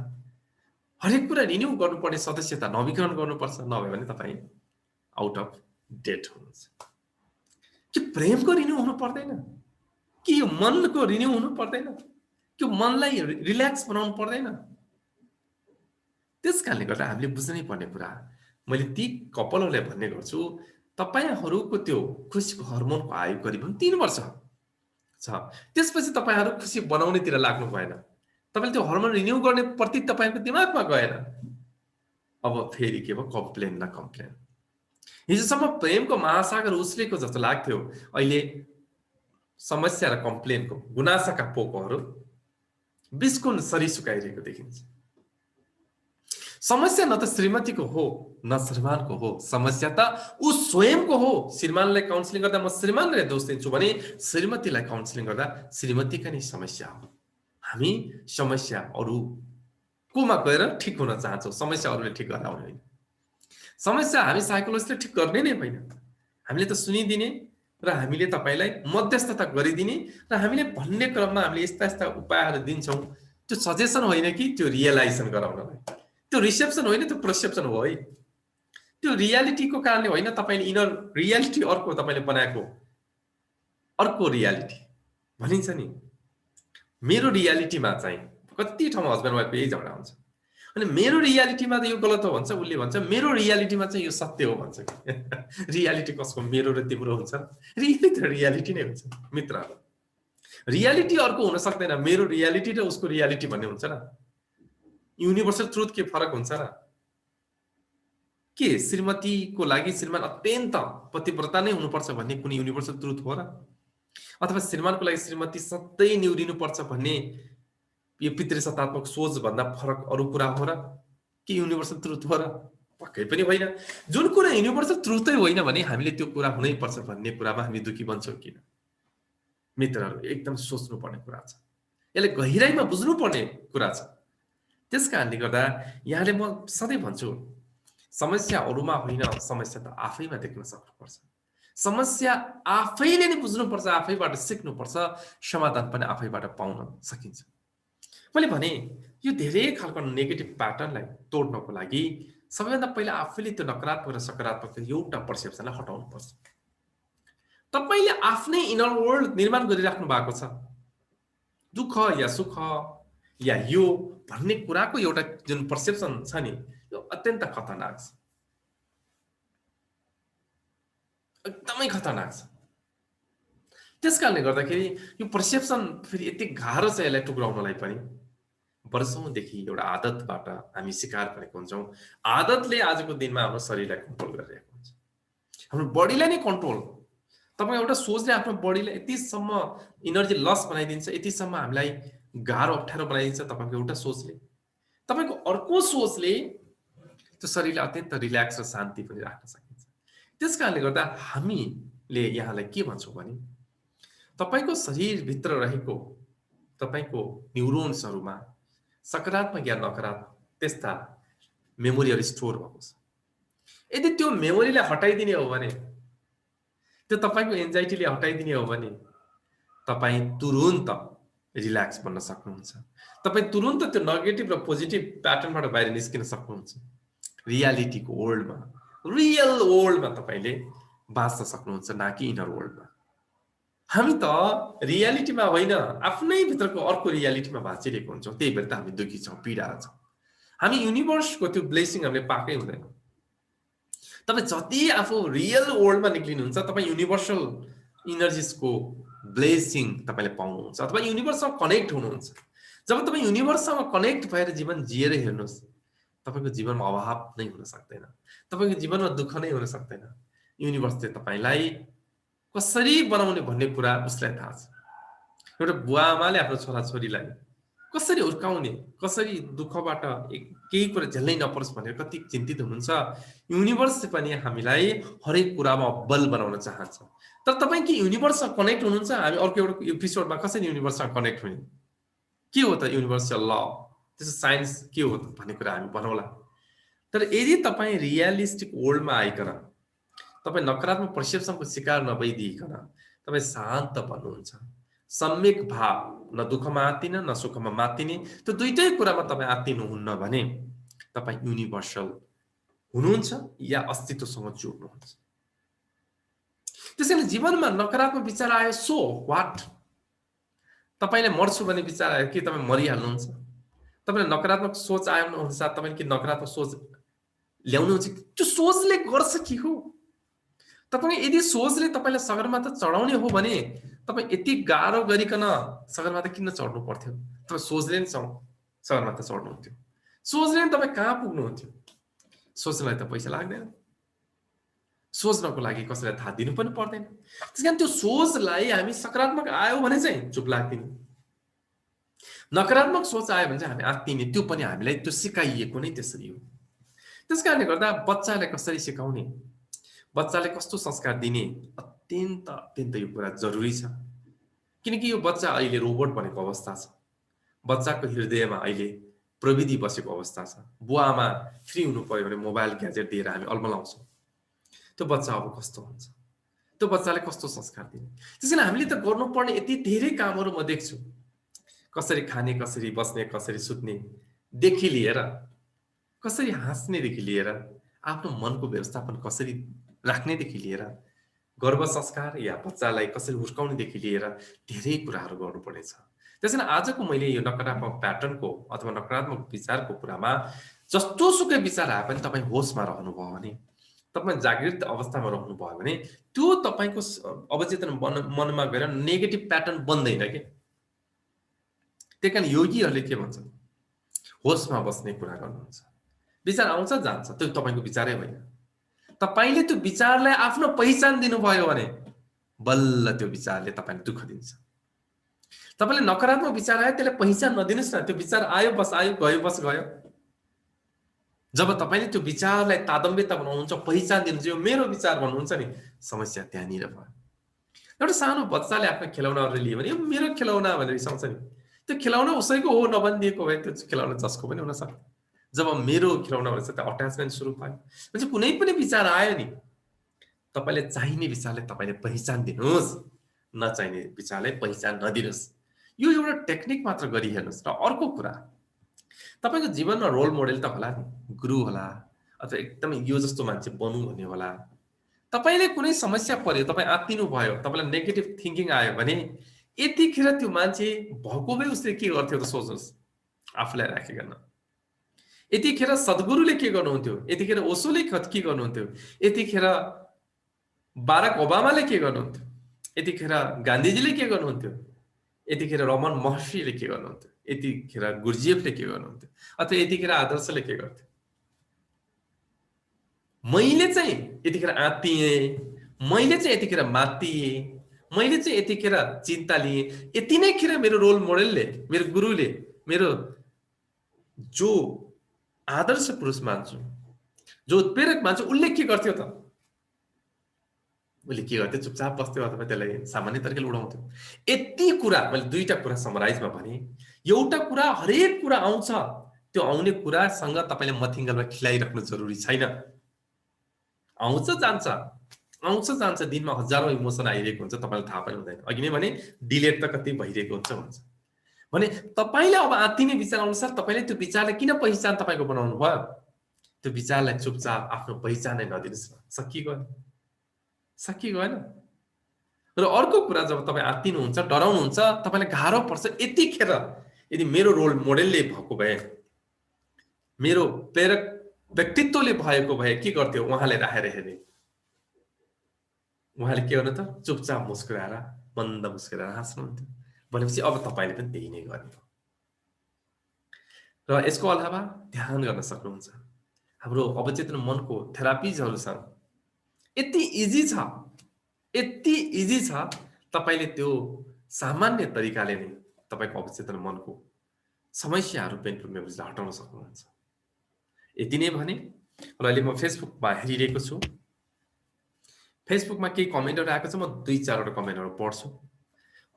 हरेक कुरा रिन्यू गर्नुपर्ने सदस्यता नवीकरण गर्नुपर्छ, नभए भने तपाईँ आउट अफ डेट हुनुहुन्छ। कि प्रेमको रिन्यू हुनु पर्दैन? कि यो मनको रिन्यू हुनु पर्दैन? कि मनलाई रिल्याक्स बनाउनु पर्दैन? त्यस कारणले गर्दा हामीले बुझ्नै पर्ने कुरा, मैले ती कपलहरूलाई भन्ने गर्छु, तपाईँहरूको त्यो खुसीको हर्मोनको आयु करिबन 3 वर्ष छ। त्यसपछि तपाईँहरू खुसी बनाउनेतिर लाग्नु भएन, तपाईँले त्यो हर्मोन रिन्यू गर्ने प्रति तपाईँको दिमागमा गएन। अब फेरि के भयो? कम्प्लेन न कम्प्लेन। हिजोसम्म प्रेमको महासागर उस्लेको जस्तो लाग्थ्यो, अहिले समस्या र कम्प्लेनको गुनासाका पोकोहरू बिस्कुन सरिसुकाइरहेको देखिन्छ। समस्या न त श्रीमतीको हो न श्रीमानको हो, समस्या त ऊ स्वयंको हो। श्रीमानलाई काउन्सिलिङ गर्दा म श्रीमानलाई दोष दिन्छु भने श्रीमतीलाई काउन्सिलिङ गर्दा श्रीमतीका नै समस्या हो। हामी समस्या अरूकोमा गएर ठिक हुन चाहन्छौँ, समस्या अरूले ठिक गर्न आउने होइन। समस्या हामी साइकोलोजीले ठिक गर्ने नै होइन, हामीले त सुनिदिने र हामीले तपाईँलाई मध्यस्थता गरिदिने र हामीले भन्ने क्रममा हामीले यस्ता यस्ता उपायहरू दिन्छौँ। त्यो सजेसन होइन कि त्यो रियलाइजेसन गराउनलाई, त्यो रिसेप्सन होइन, त्यो पर्सेप्सन हो है। त्यो रियालिटीको कारणले होइन, तपाईँले इनर रियालिटी अर्को तपाईँले बनाएको अर्को रियालिटी भनिन्छ नि। मेरो रियालिटीमा चाहिँ कति ठाउँमा हस्बेन्ड वाइफको यही झगडा हुन्छ, अनि मेरो रियालिटीमा त यो गलत हो भन्छ, उसले भन्छ मेरो रियालिटीमा चाहिँ यो सत्य हो भन्छ। रियालिटी कसको? मेरो र तिम्रो हुन्छ? रियालिटी नै हुन्छ मित्रहरू। रियालिटी अर्को हुन सक्दैन, मेरो रियालिटी र उसको रियालिटी भन्ने हुन्छ र। युनिभर्सल ट्रुथ के फरक हुन्छ र? के श्रीमतीको लागि श्रीमान अत्यन्त पतिव्रता नै हुनुपर्छ भन्ने कुनै युनिभर्सल ट्रुथ हो र? अथवा श्रीमानको लागि श्रीमती सधैँ निहुरिनुपर्छ भन्ने यो पितृसत्तात्मक सोच भन्दा फरक अरू कुरा हो र? के युनिभर्सल ट्रुथ हो र? पक्कै पनि होइन। जुन कुरा युनिभर्सल ट्रुथै होइन भने हामीले त्यो कुरा हुनै पर्छ भन्ने कुरामा हामी दुखी बन्छौँ किन? मित्रहरू, एकदम सोच्नुपर्ने कुरा छ, यसले गहिराइमा बुझ्नुपर्ने कुरा छ। त्यस कारणले गर्दा यहाँले म सधैँ भन्छु, समस्या अरूमा होइन, समस्या त आफैमा देख्न सक्नुपर्छ। समस्या आफैले नै बुझ्नुपर्छ, आफैबाट सिक्नुपर्छ, समाधान पनि आफैबाट पाउन सकिन्छ। मैले भने यो धेरै खालको नेगेटिभ प्याटर्नलाई तोड्नको लागि सबैभन्दा पहिला आफैले त्यो नकारात्मक र सकारात्मक एउटा पर्सेप्सनलाई हटाउनुपर्छ। तपाईँले आफ्नै इनर वर्ल्ड निर्माण गरिराख्नु भएको छ, दुःख या सुख या यो भन्ने कुराको एउटा जुन पर्सेप्सन छ नि, यो अत्यन्त खतरनाक छ। एकदमै खतरनाक छ। त्यस कारणले गर्दाखेरि यो पर्सेप्सन फेरि यति गाह्रो छ यसलाई टुक्राउनलाई पनि। वर्षौंदेखि एउटा आदतबाट हामी शिकार बनेको हुन्छौँ। आदतले आजको दिनमा हाम्रो शरीरलाई कन्ट्रोल गरिरहेको हुन्छ, हाम्रो बडीलाई नै कन्ट्रोल। तपाईँ एउटा सोचले आफ्नो बडीलाई यतिसम्म इनर्जी लस बनाइदिन्छ, यतिसम्म हामीलाई गाह्रो अप्ठ्यारो बनाइदिन्छ तपाईँको एउटा सोचले। तपाईँको अर्को सोचले त्यो शरीरलाई अत्यन्त रिल्याक्स र शान्ति पनि राख्न सकिन्छ। त्यस कारणले गर्दा हामीले यहाँलाई के भन्छौँ भने तपाईँको शरीरभित्र रहेको तपाईँको न्युरोन्सहरूमा सकारात्मक या नकारात्मक त्यस्ता मेमोरीहरू स्टोर भएको छ। यदि त्यो मेमोरीलाई हटाइदिने हो भने, त्यो तपाईँको एन्जाइटीले हटाइदिने हो भने तपाईँ तुरुन्त रिल्याक्स बन्न सक्नुहुन्छ। तपाईँ तुरुन्त त्यो नेगेटिभ र पोजिटिभ प्याटर्नबाट बाहिर निस्किन सक्नुहुन्छ। रियालिटीको वर्ल्डमा, रियल वर्ल्डमा तपाईँले बाँच्न सक्नुहुन्छ, न कि इनर वर्ल्डमा। हामी त रियालिटीमा होइन, आफ्नै भित्रको अर्को रियालिटीमा बाँचिरहेको हुन्छौँ। त्यही भएर त हामी दुःखी छौँ, पीडा छौँ। हामी युनिभर्सको त्यो ब्लेसिङ हामीले पाएकै हुँदैन। तपाईँ जति आफू रियल वर्ल्डमा निक्लिनुहुन्छ, तपाईँ युनिभर्सल इनर्जिसको ब्लेसिङ तपाईँले पाउनुहुन्छ, अथवा युनिभर्ससँग कनेक्ट हुनुहुन्छ। जब तपाईँ युनिभर्ससँग कनेक्ट भएर जीवन जिएर हेर्नुहोस्, तपाईँको जीवनमा अभाव नै हुन सक्दैन, तपाईँको जीवनमा दुःख नै हुन सक्दैन। युनिभर्सले तपाईँलाई कसरी बनाउने भन्ने कुरा उसलाई थाहा छ। एउटा बुवा आमाले आफ्नो छोराछोरीलाई कसरी हुर्काउने, कसरी दुःखबाट केही कुरा झेल्नै नपरोस् भनेर कति चिन्तित हुनुहुन्छ। युनिभर्सले पनि हामीलाई हरेक कुरामा अब्बल बनाउन चाहन्छ। तर तपाईँ के युनिभर्ससँग कनेक्ट हुनुहुन्छ? हामी अर्को एउटा एपिसोडमा कसरी युनिभर्ससँग कनेक्ट हुने, के हो त युनिभर्सल ल, त्यसको साइन्स के हो भन्ने कुरा हामी बनाउला। तर यदि तपाईँ रियलिस्टिक वर्ल्डमा आइकन तपाईँ नकारात्मक पर्सेप्सनको शिकार नभइदिकन तपाईँ शान्त बन्नुहुन्छ, सम्यक भाव, न दुःखमा आत्तिन न सुखमा मात्तिने, त्यो दुइटै कुरामा तपाईँ आत्तिनुहुन्न भने तपाईँ युनिभर्सल हुनुहुन्छ या अस्तित्वसँग जोड्नुहुन्छ। त्यसैले जीवनमा नकारात्मक विचार आयो, सो वाट? तपाईँले मर्छु भन्ने विचार आयो, के तपाईँ मरिहाल्नुहुन्छ? तपाईँले नकारात्मक सोच आयो अनुसार तपाईँले के नकारात्मक सोच ल्याउनुहुन्छ? त्यो सोचले गर्छ के हो? तपाईँ यदि सोचले तपाईँलाई सगरमाथा चढाउने हो भने तपाईँ यति गाह्रो गरिकन सगरमाथा किन चढ्नु पर्थ्यो? तपाईँ सोचले नै सगरमाथा चढ्नुहुन्थ्यो। सोचले नै तपाईँ कहाँ पुग्नुहुन्थ्यो? सोच्नलाई त पैसा लाग्दैन, सोच्नको लागि कसैलाई थाहा दिनु पनि पर्दैन। त्यस कारण त्यो सोचलाई हामी सकारात्मक आयो भने चाहिँ चुप लाग्दिने, नकारात्मक सोच आयो भने चाहिँ हामी आत्तिने। त्यो पनि हामीलाई त्यो सिकाइएको नै त्यसरी हो। त्यस कारणले गर्दा बच्चालाई कसरी सिकाउने, बच्चाले कस्तो संस्कार दिने, अत्यन्त यो कुरा जरुरी छ। किनकि यो बच्चा अहिले रोबोट बनेको अवस्था छ। बच्चाको हृदयमा अहिले प्रविधि बसेको अवस्था छ। बुवा आमा फ्री हुनु पर्यो भने मोबाइल ग्याजेट दिएर हामी अल्मलाउँछौँ। त्यो बच्चा अब कस्तो हुन्छ, त्यो बच्चाले कस्तो संस्कार दिने? त्यसैले हामीले त गर्नुपर्ने यति धेरै कामहरू म देख्छु। कसरी खाने, कसरी बस्ने, कसरी सुत्ने देखि लिएर, कसरी हाँस्नेदेखि लिएर, आफ्नो मनको व्यवस्थापन कसरी राख्नेदेखि लिएर, गर्भ संस्कार या बच्चालाई कसरी हुर्काउनेदेखि लिएर धेरै कुराहरू गर्नुपर्नेछ। त्यसैले आजको मैले यो नकारात्मक प्याटर्नको अथवा नकारात्मक विचारको कुरामा जस्तो सुकै विचार आए पनि तपाईँ होसमा रहनुभयो भने, तपाईँ जागृत अवस्थामा रहनुभयो भने त्यो तपाईँको अवचेतन मनमा गएर नेगेटिभ प्याटर्न बन्दैन के। त्यही कारण योगीहरूले के भन्छन्? होसमा बस्ने कुरा गर्नुहुन्छ। विचार आउँछ जान्छ, त्यो तपाईँको विचारै होइन। तपाईले त्यो विचारलाई आफ्नो पहिचान दिनुभयो भने बल्ल त्यो विचारले तपाईँलाई दुःख दिन्छ। तपाईँले नकारात्मक विचार आयो त्यसलाई पहिचान नदिनुस् न, त्यो विचार आयो बस आयो, गयो बस गयो। जब तपाईँले त्यो विचारलाई तादम्बिता बनाउनुहुन्छ, पहिचान दिनुहुन्छ, यो मेरो विचार भन्नुहुन्छ नि, समस्या त्यहाँनिर भयो। एउटा सानो बच्चाले आफ्नो खेलौनाहरू लियो भने यो मेरो खेलौना भनेर रिसाउँछ नि, त्यो खेलौना उसैको हो नभनिदिएको भए त्यो खेलौना जसको पनि हुन सक्छ। जब मेरो खेलौना भन्छ त्यो अट्याचमेन्ट सुरु भयो। म्हणजे कुनै पनि विचार आयो नि, तपाईले चाहिने विचारलाई तपाईले पहिचान दिनुहोस्, नचाहिने विचारलाई पहिचान नदिनुहोस्। यो एउटा टेक्निक मात्र गरी हेर्नुहोस्। र अर्को कुरा, तपाईको जीवनमा रोल मोडेल त होला नि, गुरु होला अथवा एकदमै यो जस्तो मान्छे बनु भन्ने होला। तपाईले कुनै समस्या पर्यो, तपाई आत्तिनु भयो, तपाईलाई नेगेटिभ थिंकिङ आयो भने यतिखेर त्यो मान्छे भएको भए उसले के गर्थ्यो त सोच्नुहोस् आफूलाई राखिकन। यतिखेर सद्गुरुले के गर्नुहुन्थ्यो, यतिखेर ओशोले के गर्नुहुन्थ्यो, यतिखेर बाराक ओबामाले के गर्नुहुन्थ्यो, यतिखेर गान्धीजीले के गर्नुहुन्थ्यो, यतिखेर रमन महर्षिले के गर्नुहुन्थ्यो, यतिखेर गुर्जिएफले के गर्नुहुन्थ्यो, अथवा यतिखेर आदर्शले के गर्थ्यो। मैले चाहिँ यतिखेर आत्तिएँ, मैले चाहिँ यतिखेर मात्तिएँ, मैले चाहिँ यतिखेर चिन्ता लिएँ। यति नै खेर मेरो रोल मोडलले, मेरो गुरुले, मेरो जो आदर्श पुरुष मान्छु, जो उत्प्रेरक मान्छु, उसले के गर्थ्यो त? उसले के गर्थ्यो? चुपचाप बस्थ्यो अथवा त्यसलाई सामान्य तरिकाले उडाउँथ्यो। यति कुरा मैले दुईटा कुरा समराइजमा भने। एउटा कुरा, हरेक कुरा आउँछ, त्यो आउने कुरासँग तपाईँले मथिङ्गलमा खिलाइराख्नु जरुरी छैन। आउँछ जान्छ, आउँछ जान्छ, दिनमा हजारौं इमोसन आइरहेको हुन्छ, तपाईँलाई थाहा पनि हुँदैन। अघि नै भने डिलेट त कति भइरहेको हुन्छ भने तपाईँले अब आत्तिने विचार अनुसार तपाईँले त्यो विचारलाई किन पहिचान तपाईँको बनाउनु भयो? त्यो विचारलाई चुपचाप आफ्नो पहिचानै नदिनुहोस् न। सकिगएन। र अर्को कुरा, जब तपाईँ आत्तिनुहुन्छ, डराउनुहुन्छ, तपाईँलाई गाह्रो पर्छ, यतिखेर यदि मेरो रोल मोडेलले भएको भए, मेरो प्रेरक व्यक्तित्वले भएको भए के गर्थ्यो? उहाँले राखेर हेर्ने। उहाँले के गर्नु त? चुपचाप मुस्कुराएर, मन्द मुस्कुराएर हाँस्नुहुन्थ्यो। भनेपछि अब तपाईँले पनि त्यही नै गर्ने हो। र यसको अलावा ध्यान गर्न सक्नुहुन्छ। हाम्रो अवचेतन मनको थेरापिजहरू छन्। यति इजी छ, तपाईँले त्यो सामान्य तरिकाले नै तपाईँको अवचेतन मनको समस्याहरू, पेनफुल मेमोरिजलाई हटाउन सक्नुहुन्छ। यति नै भने। र अहिले म फेसबुकमा हेरिरहेको छु। फेसबुकमा केही कमेन्टहरू आएको छ, म 2-4 कमेन्टहरू पढ्छु।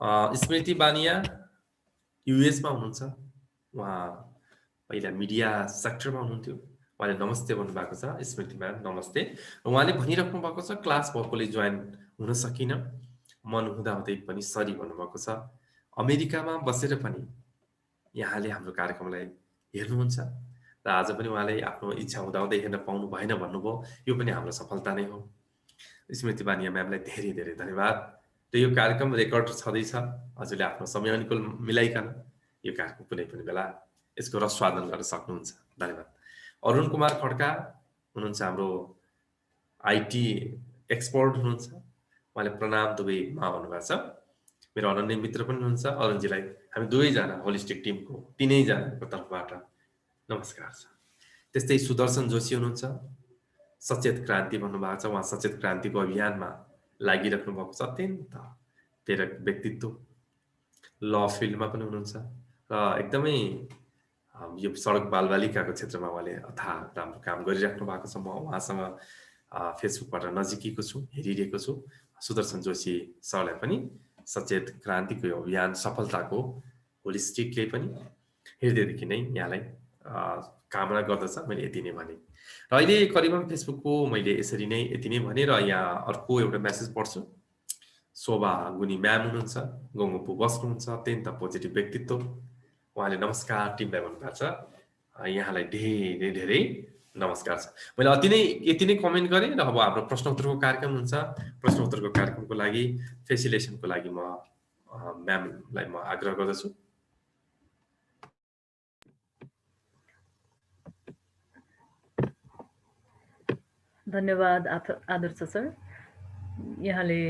स्मृति बानिया युएसमा हुनुहुन्छ। उहाँ पहिला मिडिया सेक्टरमा हुनुहुन्थ्यो। उहाँले नमस्ते भन्नुभएको छ। स्मृति म्याम नमस्ते। उहाँले भनिराख्नु भएको छ, क्लास भएकोले जोइन हुन सकिनँ, मन हुँदाहुँदै पनि सरी भन्नुभएको छ। अमेरिकामा बसेर पनि यहाँले हाम्रो कार्यक्रमलाई हेर्नुहुन्छ र आज पनि उहाँले आफ्नो इच्छा हुँदाहुँदै हेर्न पाउनु भएन भन्नुभयो। यो पनि हाम्रो सफलता नै हो। स्मृति बानिया म्यामलाई धेरै धेरै धन्यवाद। र यो कार्यक्रम रेकर्ड छँदैछ, हजुरले आफ्नो समय अनुकूल मिलाइकन यो कार्यक्रम कुनै पनि बेला यसको रसस्वादन गर्न सक्नुहुन्छ। धन्यवाद। अरुण कुमार खड्का हुनुहुन्छ, हाम्रो आइटी एक्सपर्ट हुनुहुन्छ। उहाँले प्रणाम दुवैमा भन्नुभएको छ। मेरो अनन्य मित्र पनि हुनुहुन्छ। अरुणजीलाई हामी दुवैजना होलिस्टिक टिमको 3जनाको तर्फबाट नमस्कार छ। त्यस्तै सुदर्शन जोशी हुनुहुन्छ, सचेत क्रान्ति भन्नुभएको छ। उहाँ सचेत क्रान्तिको अभियानमा लागिराख्नु भएको छ। अत्यन्त प्रेरक व्यक्तित्व, ल फिल्डमा पनि हुनुहुन्छ र एकदमै यो सडक बालबालिकाको क्षेत्रमा उहाँले अथाह राम्रो काम गरिराख्नु भएको छ। म उहाँसँग फेसबुकबाट नजिकीको छु, हेरिरहेको छु। सुदर्शन जोशी सरलाई पनि सचेत क्रान्तिको यो अभियान सफलताको होलिस्टिकले पनि हृदयदेखि नै यहाँलाई कामना गर्दछ। मैले यति नै भने। र अहिले करिबन फेसबुकको मैले यसरी नै यति नै भने। र यहाँ अर्को एउटा मेसेज पढ्छु। शोभा गुनी म्याम हुनुहुन्छ, गङ्गोपु बस्नुहुन्छ, अत्यन्त पोजिटिभ व्यक्तित्व। उहाँले नमस्कार टिमलाई भन्नुभएको छ। यहाँलाई धेरै धेरै नमस्कार छ। मैले यति नै कमेन्ट गरेँ। र अब हाम्रो प्रश्नोत्तरको कार्यक्रम हुन्छ। प्रश्नोत्तरको कार्यक्रमको लागि फेसिलेसनको लागि म म्यामलाई म आग्रह गर्दछु। धन्यवाद आदर्श सर। यहाँले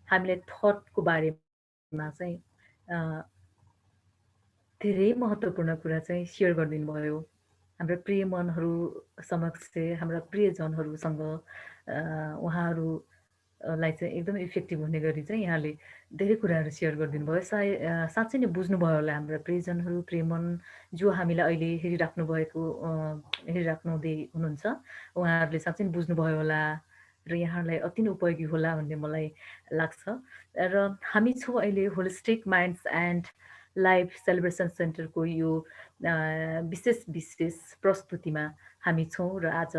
हामीलाई थटको बारेमा चाहिँ धेरै महत्त्वपूर्ण कुरा चाहिँ सेयर गरिदिनु भयो। हाम्रा प्रिय मनहरू समक्ष, हाम्रा प्रियजनहरूसँग उहाँहरूलाई चाहिँ एकदमै इफेक्टिभ हुने गरी चाहिँ यहाँले धेरै कुराहरू सेयर गरिदिनु भयो। साँच्चै नै बुझ्नुभयो होला हाम्रा प्रियजनहरू, प्रियमन जो हामीलाई अहिले हेरिराख्नुहुँदै हुनुहुन्छ, उहाँहरूले साँच्चै नै बुझ्नुभयो होला र यहाँहरूलाई अति नै उपयोगी होला भन्ने मलाई लाग्छ। र हामी छौँ अहिले holistic minds and life celebration सेन्टरको यो विशेष प्रस्तुतिमा हामी छौँ र आज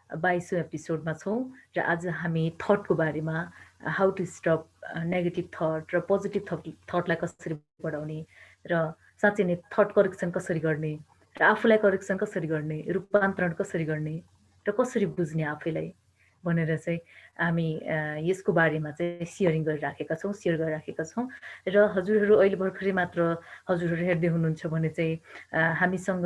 22औं एपिसोडमा छौँ। र आज हामी थटको बारेमा, how to stop negative thought र पोजिटिभ थटलाई कसरी बढाउने र साँच्चै नै थट करेक्सन कसरी गर्ने र आफूलाई करेक्सन कसरी गर्ने, रूपान्तरण कसरी गर्ने र कसरी बुझ्ने आफैलाई, भनेर चाहिँ हामी यसको बारेमा चाहिँ सेयर गरिराखेका छौँ र हजुरहरू अहिले भर्खरै मात्र हजुरहरू हेर्दै हुनुहुन्छ भने चाहिँ हामीसँग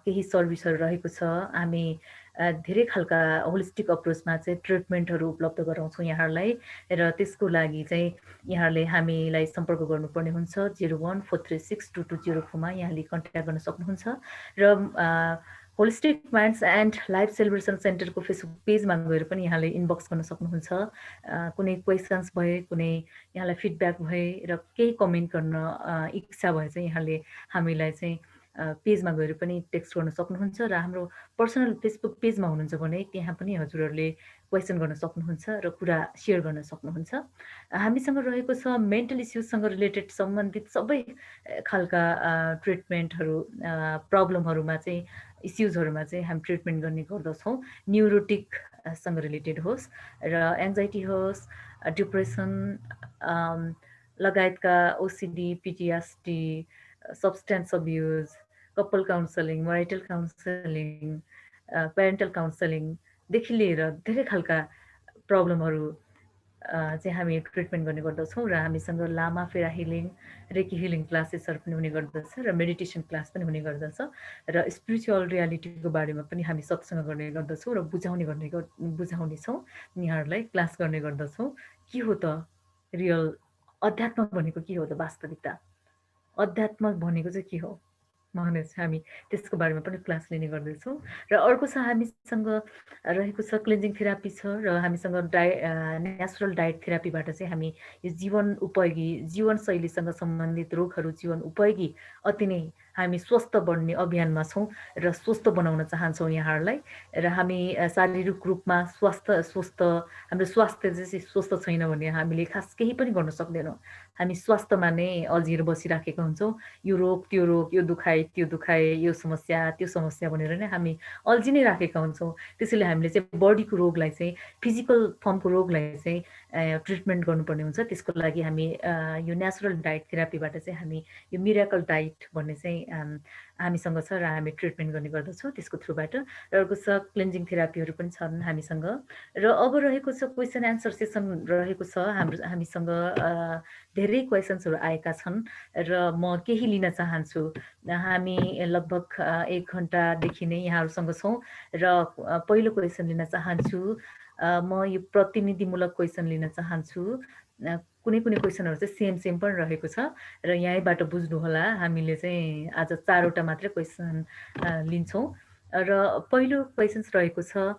केही सर्भिसहरू रहेको छ। हामी धेरै खालका होलिस्टिक अप्रोचमा चाहिँ ट्रिटमेन्टहरू उपलब्ध गराउँछौँ यहाँहरूलाई र त्यसको लागि चाहिँ यहाँहरूले हामीलाई सम्पर्क गर्नुपर्ने हुन्छ 01436220 यहाँले कन्ट्याक्ट गर्न सक्नुहुन्छ र holistic minds and life celebration सेन्टरको फेसबुक पेजमा गएर पनि यहाँले इनबक्स गर्न सक्नुहुन्छ। कुनै क्वेसन्स भए, कुनै यहाँलाई फिडब्याक भए र केही कमेन्ट गर्न इच्छा भए चाहिँ यहाँले हामीलाई चाहिँ पेजमा गएर पनि टेक्स्ट गर्न सक्नुहुन्छ र हाम्रो पर्सनल फेसबुक पेजमा हुनुहुन्छ भने त्यहाँ पनि हजुरहरूले क्वेसन गर्न सक्नुहुन्छ र कुरा सेयर गर्न सक्नुहुन्छ। हामीसँग रहेको छ मेन्टल इस्युजसँग रिलेटेड सम्बन्धित सबै खालका ट्रिटमेन्टहरू, प्रब्लमहरूमा चाहिँ इस्युजहरूमा चाहिँ हामी ट्रिटमेन्ट गर्ने गर्दछौँ। न्युरोटिकसँग रिलेटेड होस् र एङ्जाइटी होस्, डिप्रेसन लगायतका OCD, PTSD, substance abuse, couple counselling, marital counselling, parental काउन्सलिङदेखि लिएर धेरै खालका प्रब्लमहरू चाहिँ हामी ट्रिटमेन्ट गर्ने गर्दछौँ र हामीसँग लामा फेरा हिलिङ, रेकी हिलिङ क्लासेसहरू पनि हुने गर्दछ र मेडिटेसन क्लास पनि हुने गर्दछ र स्पिरिचुअल रियालिटीको बारेमा पनि हामी सत्सँग गर्ने गर्दछौँ र बुझाउनेछौँ, यहाँहरूलाई क्लास गर्ने गर्दछौँ। के हो त रियल अध्यात्म भनेको, के हो त वास्तविकता, अध्यात्म भनेको चाहिँ के हो भनेर चाहिँ हामी त्यसको बारेमा पनि क्लास लिने गर्दछौँ। र अर्को छ हामीसँग रहेको छ क्लिन्जिङ थेरापी छ र हामीसँग नेचुरल डायट थेरापीबाट चाहिँ हामी यो जीवन उपयोगी, जीवनशैलीसँग सम्बन्धित रोगहरू जीवन उपयोगी अति नै हामी स्वस्थ बन्ने अभियानमा छौँ र स्वस्थ बनाउन चाहन्छौँ यहाँहरूलाई। र हामी शारीरिक रूपमा स्वस्थ हाम्रो स्वास्थ्य चाहिँ स्वस्थ छैन भने हामीले खास केही पनि गर्न सक्दैनौँ। हामी स्वास्थ्यमा नै अल्झिएर बसिराखेका हुन्छौँ। यो रोग, त्यो रोग, यो दुखाइ, त्यो दुखाइ, यो समस्या, त्यो समस्या भनेर नै हामी अल्झि नै राखेका हुन्छौँ। त्यसैले हामीले चाहिँ बडीको रोगलाई चाहिँ, फिजिकल फर्मको रोगलाई चाहिँ ट्रिटमेन्ट गर्नुपर्ने हुन्छ। त्यसको लागि हामी यो नेचुरल डायट थेरापीबाट चाहिँ हामी यो मिराकल डायट भन्ने चाहिँ हामीसँग छ र हामी ट्रिटमेन्ट गर्ने गर्दछौँ त्यसको थ्रुबाट। र अर्को छ क्लिन्जिङ थेरापीहरू पनि छन् हामीसँग। र अब रहेको छ क्वेसन एन्सर सेसन रहेको छ हामीसँग। धेरै क्वेसन्सहरू आएका छन् र म केही लिन चाहन्छु। हामी लगभग 1 घन्टादेखि नै यहाँहरूसँग छौँ र पहिलो क्वेसन लिन चाहन्छु। म यो प्रतिनिधिमूलक क्वेसन लिन चाहन्छु। कुनै क्वेसनहरू चाहिँ सेम पनि रहेको छ र यहीँबाट बुझ्नुहोला, हामीले चाहिँ आज 4वटा मात्रै क्वेसन लिन्छौँ। र पहिलो क्वेसन्स रहेको छ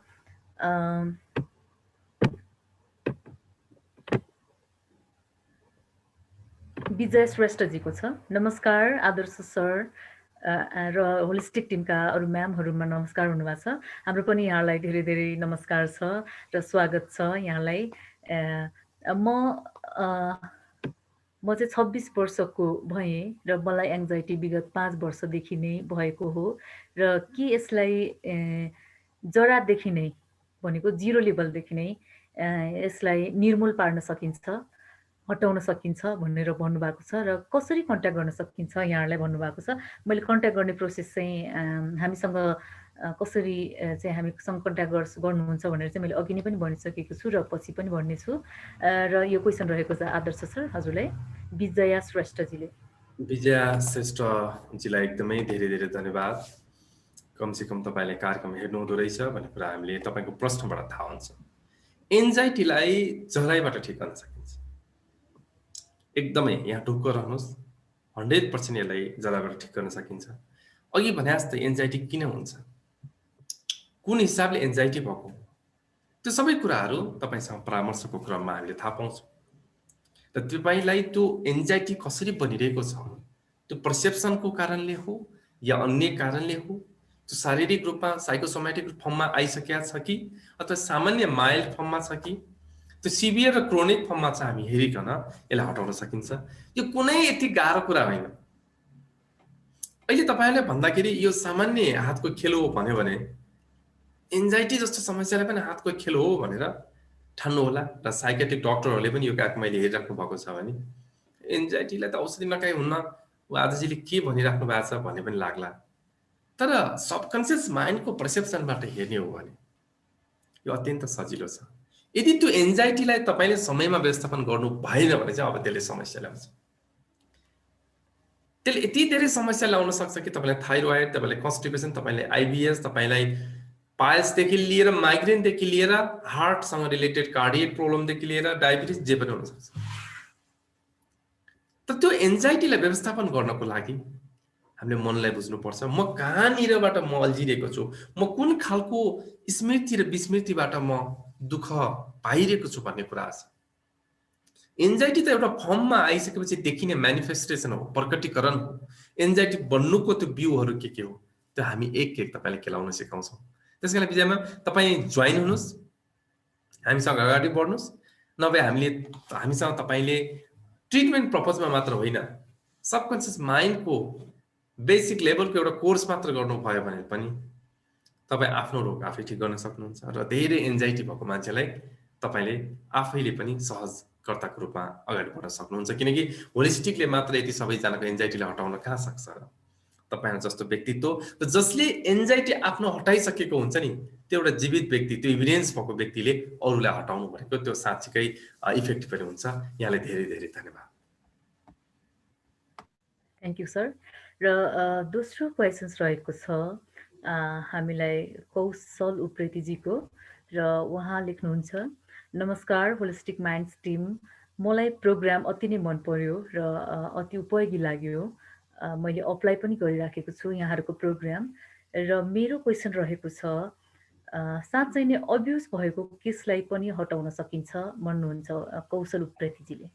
विजय श्रेष्ठजीको छ। नमस्कार आदर्श सर र होलिस्टिक टिमका अरू म्यामहरूमा नमस्कार हुनुभएको छ। हाम्रो पनि यहाँलाई धेरै धेरै नमस्कार छ र स्वागत छ यहाँलाई। म चाहिँ 26 वर्षको भएँ र मलाई एङ्जाइटी विगत 5 वर्षदेखि नै भएको हो र के यसलाई जरादेखि नै भनेको 0 लेभलदेखि नै यसलाई निर्मूल पार्न सकिन्छ, हटाउन सकिन्छ भनेर भन्नुभएको छ र कसरी कन्ट्याक्ट गर्न सकिन्छ यहाँहरूलाई भन्नुभएको छ। मैले कन्ट्याक्ट गर्ने प्रोसेस चाहिँ हामीसँग कसरी चाहिँ हामीसँग कन्ट्याक्ट गर्नुहुन्छ भनेर चाहिँ मैले अघि नै पनि भनिसकेको छु र पछि पनि भन्नेछु। र यो क्वेसन रहेको छ आदर्श सर हजुरलाई, विजया श्रेष्ठजीले। विजया श्रेष्ठजीलाई एकदमै धेरै धेरै धन्यवाद। कमसेकम तपाईँले कार्यक्रम हेर्नु हुँदो रहेछ भन्ने कुरा हामीले तपाईँको प्रश्नबाट थाहा हुन्छ। एन्जाइटीलाई जराबाट ठिक गर्न सकिन्छ। एकदमै यहाँ ढुक्क रहनुहोस्, 100% यसलाई जराबाट ठिक गर्न सकिन्छ। अघि भने जस्तै एन्जाइटी किन हुन्छ, कुन हिसाबले एन्जाइटी भएको, त्यो सबै कुराहरू तपाईँसँग परामर्शको क्रममा हामीले थाहा पाउँछौँ। र तपाईँलाई त्यो एन्जाइटी कसरी बनिरहेको छ, त्यो पर्सेप्सनको कारणले हो या अन्य कारणले हो, त्यो शारीरिक रूपमा साइकोसोमेटिक फर्ममा आइसकेका छ कि अथवा सामान्य माइल्ड फर्ममा छ कि त्यो सिभियर र क्रोनिक फर्ममा चाहिँ हामी हेरिकन यसलाई हटाउन सकिन्छ। यो कुनै यति गाह्रो कुरा होइन। अहिले तपाईँहरूले भन्दाखेरि यो सामान्य हातको खेल हो भन्यो भने एन्जाइटी जस्तो समस्यालाई पनि हातको खेल हो भनेर ठान्नु होला। र साइकेट्रिक डक्टरहरूले पनि यो कुरा मैले हेरिराख्नु भएको छ भने एन्जाइटीलाई त औषधि नखाइ हुन्न, आजजीले के भनिराख्नु भएको छ भन्ने पनि लाग्ला। तर सबकन्सियस माइन्डको पर्सेप्सनबाट हेर्ने हो भने यो अत्यन्त सजिलो छ। यदि त्यो एन्जाइटीलाई तपाईले समयमा व्यवस्थापन गर्नु भएन भने चाहिँ अब त्यसले समस्या ल्याउँछ। त्यसले यति धेरै समस्या ल्याउन सक्छ कि तपाईलाई थाइरोइड, तपाईलाई कन्स्टिपेसन, तपाईलाई आइबिएस, तपाईलाई पाइल्सदेखि लिएर माइग्रेनदेखि लिएर हार्टसँग रिलेटेड कार्डियक प्रोब्लमदेखि लिएर डायबिटिज जे पनि हुन सक्छ। तर त्यो एन्जाइटीलाई व्यवस्थापन गर्नको लागि हामीले मनलाई बुझ्नुपर्छ। म कहाँनिरबाट म अल्झिरहेको छु, म कुन खालको स्मृति र विस्मृतिबाट म दुःख पाइरहेको छु भन्ने कुरा छ। एन्जाइटी त एउटा फर्ममा आइसकेपछि देखिने म्यानिफेस्टेसन हो, प्रकटीकरण हो। एन्जाइटी बन्नुको त्यो बिउहरू के हो त्यो हामी एक एक तपाईलाई खेलाउन सिकाउँछौँ। त्यसकारण विषयमा तपाईँ जोइन हुनुहोस्, हामीसँग अगाडि बढ्नुहोस्। नभए हामीसँग तपाईँले ट्रिटमेन्ट पर्पजमा मात्र होइन, सबकन्सियस माइन्डको बेसिक लेभलको एउटा कोर्स मात्र गर्नुभयो भने पनि तपाईँ आफ्नो रोग आफै ठिक गर्न सक्नुहुन्छ र धेरै एन्जाइटी भएको मान्छेलाई तपाईँले आफैले पनि सहजकर्ताको रूपमा अगाडि बढ्न सक्नुहुन्छ। किनकि होलिस्टिकले मात्र यति सबैजनाको एन्जाइटीलाई हटाउन कहाँ सक्छ र? तपाईँ जस्तो व्यक्तित्व जसले एन्जाइटी आफ्नो हटाइसकेको हुन्छ नि, त्यो एउटा जीवित व्यक्ति, त्यो इभिडेन्स भएको व्यक्तिले अरूलाई हटाउनु भनेको त्यो साँच्चीकै इफेक्टिभ पनि हुन्छ। यहाँलाई धेरै धेरै धन्यवाद। Thank you sir. र दोस्रो क्वेसन्स रहेको छ हामीलाई कौशल उप्रेतीजीको, र उहाँ लेख्नुहुन्छ, नमस्कार होलिस्टिक माइन्ड्स टिम, मलाई प्रोग्राम अति नै मन पर्यो र अति उपयोगी लाग्यो। मैले अप्लाई पनि गरिराखेको छु यहाँहरूको प्रोग्राम। र मेरो क्वेसन रहेको छ, साँच्चै नै अब्युज भएको केसलाई पनि हटाउन सकिन्छ भन्नुहुन्छ कौशल उप्रेतीजीले।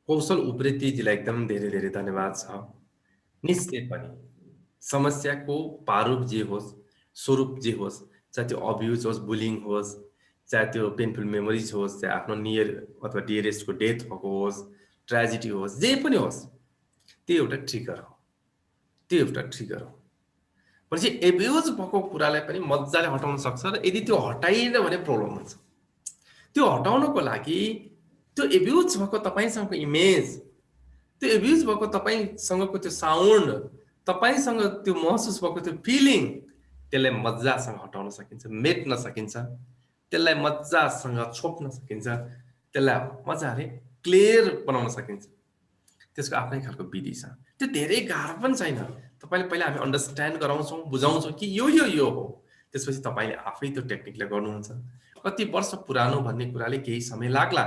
कौशल उप्रेतीजीलाई एकदम धेरै धेरै धन्यवाद छ। निश्चय पनि समस्याको प्रारूप जे होस्, स्वरूप जे होस्, चाहे त्यो अब्युज होस्, बुलिङ होस्, चाहे त्यो पेनफुल मेमोरिज होस्, चाहे आफ्नो नियर अथवा डियरेस्टको डेथ भएको होस्, ट्रेजेडी होस्, जे पनि होस्, त्यो एउटा ट्रिगर हो। त्यो एउटा ट्रिगर हो। भनेपछि एब्युज भएको कुरालाई पनि मजाले हटाउन सक्छ र यदि त्यो हटाइएन भने प्रब्लम हुन्छ। त्यो हटाउनको लागि त्यो एब्युज भएको तपाईसँगको इमेज, त्यो एब्युज भएको तपाईसँगको त्यो साउन्ड, तपाईसँग त्यो महसुस भएको त्यो फिलिङ, त्यसलाई मजासँग हटाउन सकिन्छ, मेट्न सकिन्छ, त्यसलाई मजासँग छोप्न सकिन्छ, त्यसलाई मजाले क्लियर बनाउन सकिन्छ। त्यसको आफ्नै खालको विधि छ। त्यो धेरै गाह्रो पनि छैन। तपाईले पहिला हामी अन्डरस्ट्यान्ड गराउँछौँ, बुझाउँछौँ कि यो हो। त्यसपछि तपाईले आफै त्यो टेक्निकले गर्नुहुन्छ। कति वर्ष पुरानो भन्ने कुराले केही समय लाग्ला,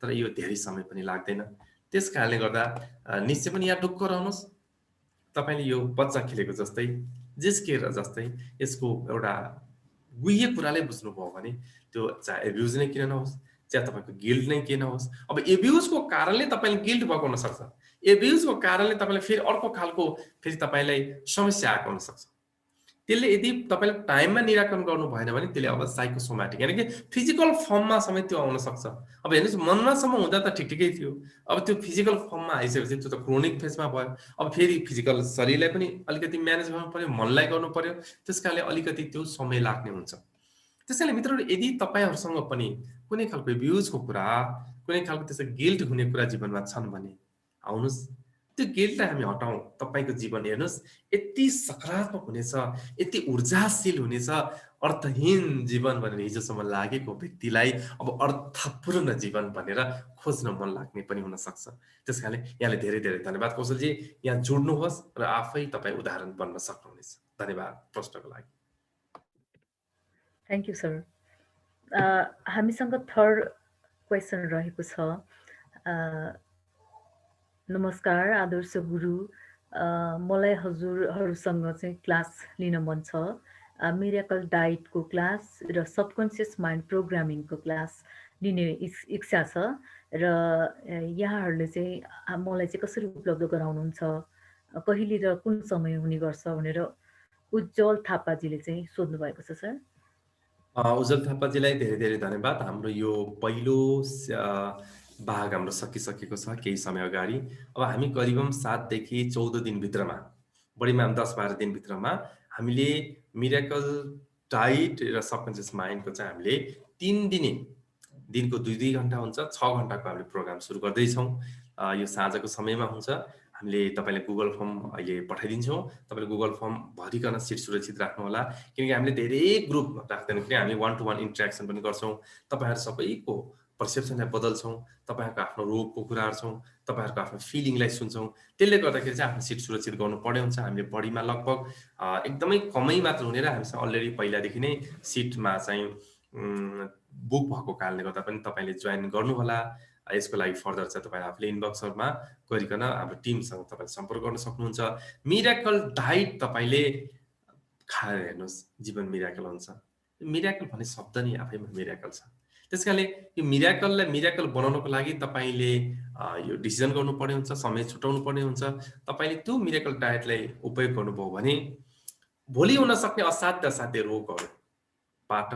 तर यो धेरै समय पनि लाग्दैन। त्यस कारणले गर्दा निश्चय पनि यहाँ ढुक्क रहनुहोस्। तपाईले यो बच्चा खेलेको जस्तै, जिस्केर जस्तै यसको एउटा गुह्य कुराले बुझ्नुभयो भने त्यो चाहे एब्युज नै किन नहोस्, चाहे तपाईको गिल्ट नै किन नहोस्। अब एब्युजको कारणले तपाईले गिल्ट भएको हुन सक्छ, एब्युजको कारणले तपाईलाई फेरि अर्को खालको फेरि तपाईलाई समस्या आएको हुन सक्छ। त्यसले यदि तपाईले टाइममा निराकरण गर्नु भएन भने त्यसले अब साइकोसोमेटिक यानी कि फिजिकल फर्ममा समेत त्यो आउन सक्छ। अब हेर्नुस्, मनमासम्म हुँदा त ठिकै थियो, अब त्यो फिजिकल फर्ममा आइसकेपछि त्यो त क्रोनिक फेजमा भयो। अब फेरि फिजिकल शरीरलाई पनि अलिकति म्यानेज गर्नु पर्यो, मनलाई गर्नु पर्यो। त्यसकारणले अलिकति त्यो समय लाग्ने हुन्छ। त्यसैले मित्रहरू, यदि तपाईहरुसँग पनि कुनै खालको एब्युजको कुरा, कुनै खालको त्यस्तो गिल्ट हुने कुरा जीवनमा छन् भने आउनुस्, त्यो गिल्टलाई हामी हटाउँ। तपाईको जीवन हेर्नुस्, यति सकारात्मक हुनेछ, यति ऊर्जाशील हुनेछ। अर्थहीन जीवन भनेर हिजोसम्म लागेको व्यक्तिलाई अब अर्थपूर्ण जीवन भनेर खोज्न मन लाग्ने पनि हुन सक्छ। त्यसकारणले यहाँले धेरै धेरै धन्यवाद कौशलजी। यहाँ जोड्नुहोस् र आफै तपाई उदाहरण बन्न सक्नुहुनेछ। धन्यवाद प्रश्नको लागि। Thank you sir. हामीसँग थर्ड क्वेसन रहेको छ, नमस्कार आदर्श गुरु, मलाई हजुरहरूसँग चाहिँ क्लास लिन मन छ। मिरेकल डाइटको क्लास र सबकन्सियस माइन्ड प्रोग्रामिङको क्लास लिने इच्छा छ र यहाँहरूले चाहिँ मलाई चाहिँ कसरी उपलब्ध गराउनुहुन्छ, कहिले र कुन समय हुने गर्छ भनेर उज्जवल थापाजीले चाहिँ सोध्नु भएको छ सर। उज्जवल थापाजीलाई धेरै धेरै धन्यवाद। हाम्रो यो पहिलो भाग हाम्रो सकिसकेको छ केही समय अगाडि। अब हामी करिबन 7 देखि 14 दिनभित्रमा, बढीमा 10-12 दिनभित्रमा हामीले मिरेकल डाइट र सबकन्सियस माइन्डको चाहिँ हामीले 3 दिने, दिनको 2-2 घण्टा हुन्छ, 6 घण्टाको हामीले प्रोग्राम सुरु गर्दैछौँ। यो साँझको समयमा हुन्छ। हामीले तपाईँले गुगल फर्म अहिले पठाइदिन्छौँ। तपाईँले गुगल फर्म भरिकन सिट सुरक्षित राख्नुहोला, किनकि हामीले धेरै ग्रुप राख्दैनौँ, किनकि हामी 1 to 1 इन्ट्रेक्सन पनि गर्छौँ। तपाईँहरू सबैको पर्सेप्सनलाई बदल्छौँ, तपाईँहरूको आफ्नो रोगको कुराहरू छौँ, तपाईँहरूको आफ्नो फिलिङलाई सुन्छौँ। त्यसले गर्दाखेरि चाहिँ आफ्नो सिट सुरक्षित गर्नु पर्ने हुन्छ। हामीले बढीमा लगभग एकदमै कमै मात्र हुने र हामीसँग अलरेडी पहिलादेखि नै सिटमा चाहिँ बुक भएको कारणले गर्दा पनि तपाईँले जोइन गर्नुहोला। यसको लागि फर्दर चाहिँ तपाईँ आफूले इनबक्सहरूमा गरिकन हाम्रो टिमसँग तपाईँले सम्पर्क गर्न सक्नुहुन्छ। मिराकल डाइट तपाईँले खाएर हेर्नुहोस्, जीवन मिराकल हुन्छ। मिराकल भन्ने शब्द नै आफैमा मिराकल छ। त्यस कारणले यो मिराकललाई मिराकल बनाउनको लागि तपाईँले यो डिसिजन गर्नुपर्ने हुन्छ, समय छुटाउनु पर्ने हुन्छ। तपाईँले त्यो मिराकल डायटलाई उपयोग गर्नुभयो भने भोलि हुन सक्ने असाध्य रोगहरूबाट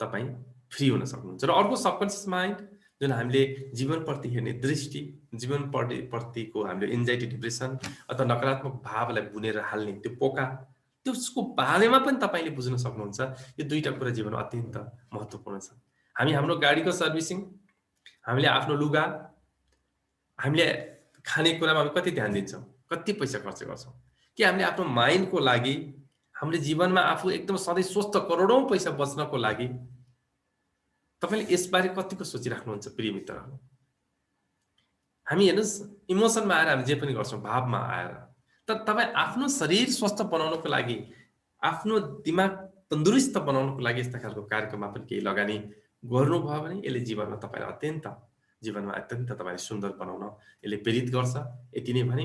तपाईँ फ्री हुन सक्नुहुन्छ। र अर्को सबकन्सियस माइन्ड जुन हामीले जीवनप्रति हेर्ने दृष्टि, जीवनप्रतिको हामीले एन्जाइटी, डिप्रेसन अथवा नकारात्मक भावलाई बुनेर हाल्ने त्यो पोका, त्यसको बारेमा पनि तपाईँले बुझ्न सक्नुहुन्छ। यो दुईटा कुरा जीवनमा अत्यन्त महत्त्वपूर्ण छ। हामी हाम्रो गाडीको सर्भिसिङ, हामीले आफ्नो लुगा, हामीले खानेकुरामा हामी कति ध्यान दिन्छौँ, कति पैसा खर्च गर्छौँ, कि हामीले आफ्नो माइन्डको लागि, हामीले जीवनमा आफू एकदम सधैँ स्वस्थ करोडौँ पैसा बच्नको लागि तपाईँले यसबारे कतिको सोचिराख्नुहुन्छ प्रिय मित्रहरू? हामी हेर्नुहोस्, इमोसनमा आएर हामी जे पनि गर्छौँ, भावमा आएर, तर तपाईँ आफ्नो शरीर स्वस्थ बनाउनको लागि, आफ्नो दिमाग तन्दुरुस्त बनाउनको लागि यस्ता खालको कार्यक्रममा पनि केही लगानी गर्नुभयो भने यसले जीवनमा तपाईँलाई सुन्दर बनाउन यसले प्रेरित गर्छ। यति नै भने,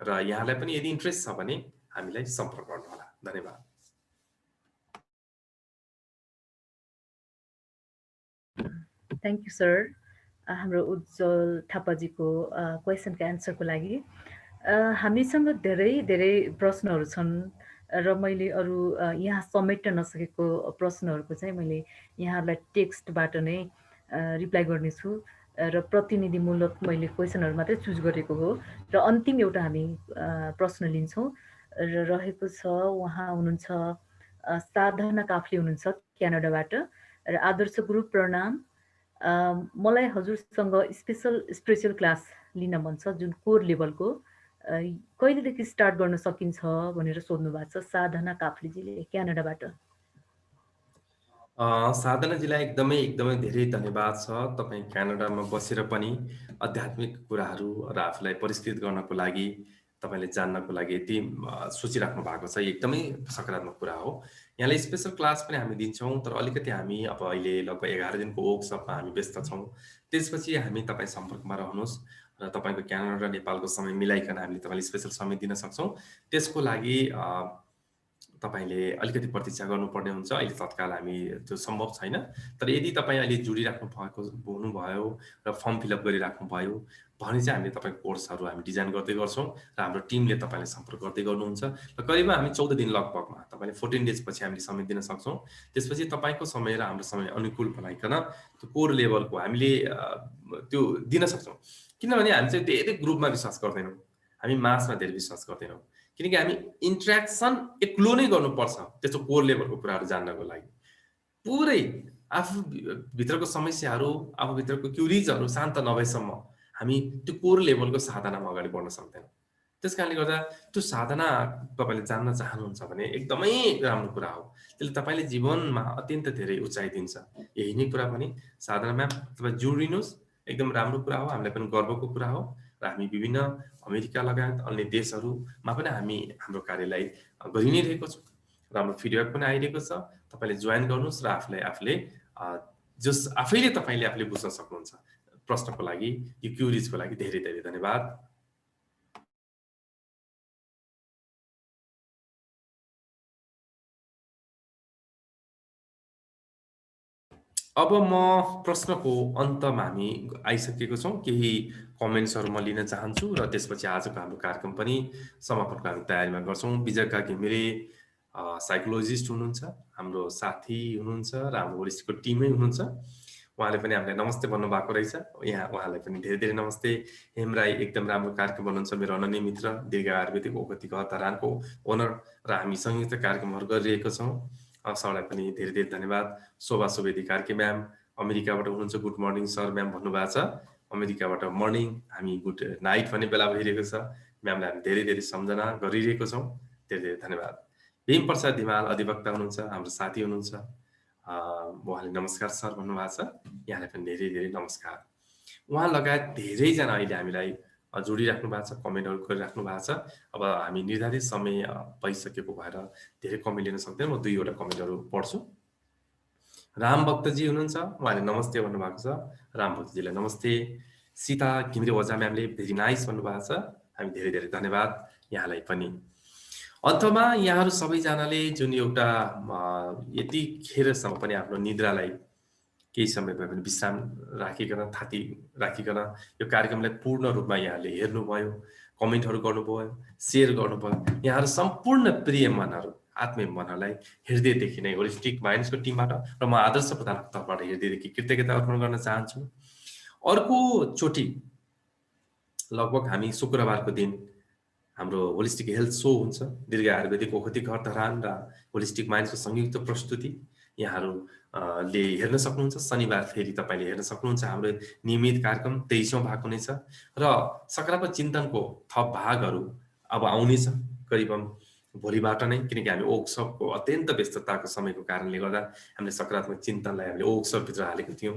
र यहाँलाई पनि यदि इन्ट्रेस्ट छ भने हामीलाई सम्पर्क गर्नुहोला। धन्यवाद। थ्याङ्क यू सर, हाम्रो उज्जवल थापाजीको क्वेसनको एन्सरको लागि। हामीसँग धेरै धेरै प्रश्नहरू छन् र मैले अरू यहाँ समेट्न नसकेको प्रश्नहरूको चाहिँ मैले यहाँहरूलाई टेक्स्टबाट नै रिप्लाई गर्नेछु र प्रतिनिधिमूलक मैले क्वेसनहरू मात्रै चुज गरेको हो। र अन्तिम एउटा हामी प्रश्न लिन्छौँ र रहेको छ, उहाँ हुनुहुन्छ साधना काफ्ले हुनुहुन्छ क्यानाडाबाट। र आदर्श गुरु प्रणाम, मलाई हजुरसँग स्पेसल क्लास लिन मन छ, जुन कोर लेभलको, कहिलेदेखि स्टार्ट गर्न सकिन्छ भनेर सोध्नु भएको छ साधना काफ्लेजीले क्यानाडाबाट। साधनाजीलाई एकदमै एकदमै धेरै धन्यवाद छ। तपाईँ क्यानाडामा बसेर पनि आध्यात्मिक कुराहरू र आफूलाई परिष्कृत गर्नको लागि, तपाईँले जान्नको लागि यति सोचिराख्नु भएको छ, एकदमै सकारात्मक कुरा हो। यहाँलाई स्पेसल क्लास पनि हामी दिन्छौँ, तर अलिकति हामी अब अहिले लगभग 11 दिनको वर्कसपमा हामी व्यस्त छौँ। त्यसपछि हामी तपाईँ सम्पर्कमा रहनुहोस् र तपाईँको क्यानाडा र नेपालको समय मिलाइकन हामीले तपाईँलाई स्पेसल समय दिन सक्छौँ। त्यसको लागि तपाईँले अलिकति प्रतीक्षा गर्नुपर्ने हुन्छ। अहिले तत्काल हामी त्यो सम्भव छैन, तर यदि तपाईँ अहिले जोडिराख्नु भएको हुनुभयो र फर्म फिलअप गरिराख्नुभयो भने चाहिँ हामीले तपाईँको कोर्सहरू हामी डिजाइन गर्दै गर्छौँ र हाम्रो टिमले तपाईँलाई सम्पर्क गर्दै गर्नुहुन्छ। र करिब हामी 14 दिन लगभगमा, तपाईँले 14 डेज पछि हामीले समय दिन सक्छौँ। त्यसपछि तपाईँको समय र हाम्रो समय अनुकूल बनाइकन त्यो कोर लेभलको हामीले त्यो दिन सक्छौँ। किनभने हामी चाहिँ धेरै ग्रुपमा विश्वास गर्दैनौँ, हामी मासमा धेरै विश्वास गर्दैनौँ, किनकि हामी इन्ट्रेक्सन एक्लो नै गर्नुपर्छ त्यस्तो कोर लेभलको कुराहरू जान्नको लागि। पुरै आफू भित्रको समस्याहरू, आफूभित्रको क्युरिजहरू शान्त नभएसम्म हामी त्यो कोर लेभलको साधनामा अगाडि बढ्न सक्दैनौँ। त्यस कारणले गर्दा त्यो साधना तपाईँले जान्न चाहनुहुन्छ भने एकदमै राम्रो कुरा हो। त्यसले तपाईँले जीवनमा अत्यन्त धेरै उचाइ दिन्छ। यही नै कुरा पनि साधनामा तपाईँ जोडिनुहोस्, एकदम राम्रो कुरा हो, हामीलाई पनि गर्वको कुरा हो। र हामी विभिन्न अमेरिका लगायत अन्य देशहरूमा पनि हामी हाम्रो कार्यलाई गरि नै रहेको छौँ। राम्रो फिडब्याक पनि आइरहेको छ। तपाईँले जोइन गर्नुहोस् र आफूले आफैले तपाईँले आफूले बुझ्न सक्नुहुन्छ। प्रश्नको लागि, यो क्युरिजको लागि धेरै धेरै धन्यवाद। अब म प्रश्नको अन्तमा हामी आइसकेको छौँ। केही कमेन्ट्सहरू म लिन चाहन्छु र त्यसपछि आजको हाम्रो कार्यक्रम पनि समापनको हामी तयारीमा गर्छौँ। विजयका घिमिरे साइकोलोजिस्ट हुनुहुन्छ, हाम्रो साथी हुनुहुन्छ र हाम्रो होलिस्टिकको टिमै हुनुहुन्छ। उहाँले पनि हामीलाई नमस्ते भन्नुभएको रहेछ। उहाँलाई पनि धेरै धेरै नमस्ते। हेमराई एकदम राम्रो कार्यक्रम भन्नुहुन्छ, मेरो अनन्य मित्र, दीर्घ आयुर्वेदिक ओगती धरानको ओनर, र हामी संयुक्त कार्यक्रमहरू गरिरहेको छौँ। सरलाई पनि धेरै धेरै धन्यवाद। शोभा सुवेदी कार्के म्याम अमेरिकाबाट हुनुहुन्छ, गुड मर्निङ सर म्याम भन्नुभएको छ। अमेरिकाबाट मर्निङ, हामी गुड नाइट भन्ने बेला भइरहेको छ। म्यामलाई हामी धेरै धेरै सम्झना गरिरहेको छौँ। धेरै धेरै धन्यवाद। भीम प्रसाद धिमाल अधिवक्ता हुनुहुन्छ, हाम्रो साथी हुनुहुन्छ। उहाँले नमस्कार सर भन्नुभएको छ। यहाँलाई पनि धेरै धेरै नमस्कार। उहाँ लगायत धेरैजना अहिले हामीलाई जोडिराख्नु भएको छ, कमेन्टहरू गरिराख्नु भएको छ। अब हामी निर्धारित समय भइसकेको भएर धेरै कमेन्ट लिन सक्दैन, म 2 वटा कमेन्टहरू पढ्छु। राम भक्तजी हुनुहुन्छ, उहाँले नमस्ते भन्नुभएको छ। राम भक्तजीलाई नमस्ते। सीता घिमिरे ओझा म्यामले भेरी नाइस भन्नुभएको छ, हामी धेरै धेरै धन्यवाद यहाँलाई पनि। अन्तमा यहाँहरू सबैजनाले जुन एउटा यतिखेरसम्म पनि आफ्नो निद्रालाई केही समय भए पनि विश्राम राखिकन, थाती राखिकन यो कार्यक्रमलाई पूर्ण रूपमा यहाँले हेर्नुभयो, कमेन्टहरू गर्नुभयो, सेयर गर्नुभयो। यहाँहरू सम्पूर्ण प्रिय मनहरू, आत्मीय मनहरूलाई हृदयदेखि नै होलिस्टिक माइन्ड्सको टिमबाट र म आदर्श प्रधानको तर्फबाट हृदयदेखि कृतज्ञता अर्पण गर्न चाहन्छु। अर्को चोटि लगभग हामी शुक्रबारको दिन हाम्रो होलिस्टिक हेल्थ शो हुन्छ। दीर्घ आयुर्वेदिक ओखती घर धरान र होलिस्टिक माइन्ड्सको संयुक्त प्रस्तुति यहाँहरूले हेर्न सक्नुहुन्छ। शनिबार फेरि तपाईँले हेर्न सक्नुहुन्छ हाम्रो नियमित कार्यक्रम 23औं भाग हुनेछ र सकारात्मक चिन्तनको थप भागहरू अब आउनेछ करिबन भोलिबाट नै, किनकि हामी ओक्सपको अत्यन्त व्यस्तताको समयको कारणले गर्दा हामीले सकारात्मक चिन्तनलाई हामीले ओक्सपभित्र हालेको थियौँ,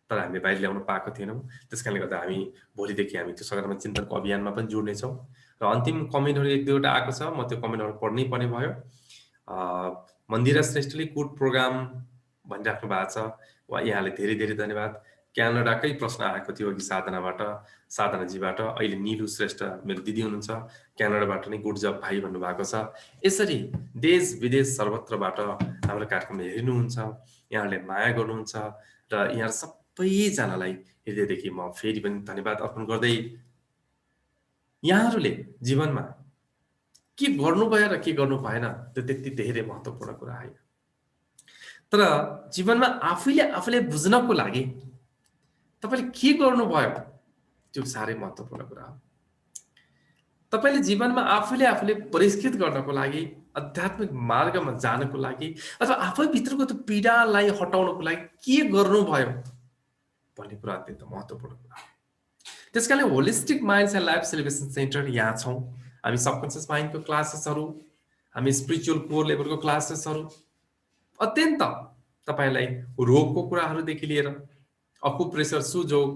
तर हामीले बाहिर ल्याउन पाएको थिएनौँ। त्यसकारणले गर्दा हामी भोलिदेखि हामी त्यो सकारात्मक चिन्तनको अभियानमा पनि जोड्नेछौँ। र अन्तिम कमेन्टहरू 1-2वटा आएको छ, म त्यो कमेन्टहरू पढ्नै पर्ने भयो। मन्दिरा श्रेष्ठले गुड प्रोग्राम भनिराख्नु भएको छ, यहाँले धेरै धेरै धन्यवाद। क्यानाडाकै प्रश्न आएको थियो अघि साधनाजीबाट, अहिले निलु श्रेष्ठ मेरो दिदी हुनुहुन्छ, क्यानाडाबाट नै गुड जब भाइ भन्नुभएको छ। यसरी देश विदेश सर्वत्रबाट हाम्रो कार्यक्रम हेर्नुहुन्छ, यहाँहरूले माया गर्नुहुन्छ र यहाँ सबैजनालाई हृदयदेखि म फेरि पनि धन्यवाद अर्पण गर्दै, यहाँहरूले जीवनमा के गर्नुभयो र के गर्नु भएन त्यो त्यति धेरै महत्त्वपूर्ण कुरा होइन, तर जीवनमा आफूले बुझ्नको लागि तपाईले के गर्नुभयो त्यो साह्रै महत्त्वपूर्ण कुरा हो। तपाईले जीवनमा आफूले परिष्कृत गर्नको लागि, आध्यात्मिक मार्गमा जानको लागि अथवा आफैभित्रको त्यो पीडालाई हटाउनको लागि के गर्नुभयो भन्ने कुरा अत्यन्त महत्त्वपूर्ण कुरा हो। त्यसकारणले holistic minds and life celebration centre यहाँ छौँ। हामी सबकन्सियस माइन्डको क्लासेसहरू, हामी स्पिरिचुअल कोर लेभलको क्लासेसहरू, अत्यन्त तपाईलाई रोगको कुराहरूदेखि लिएर अकुप्रेसर, सुजोग,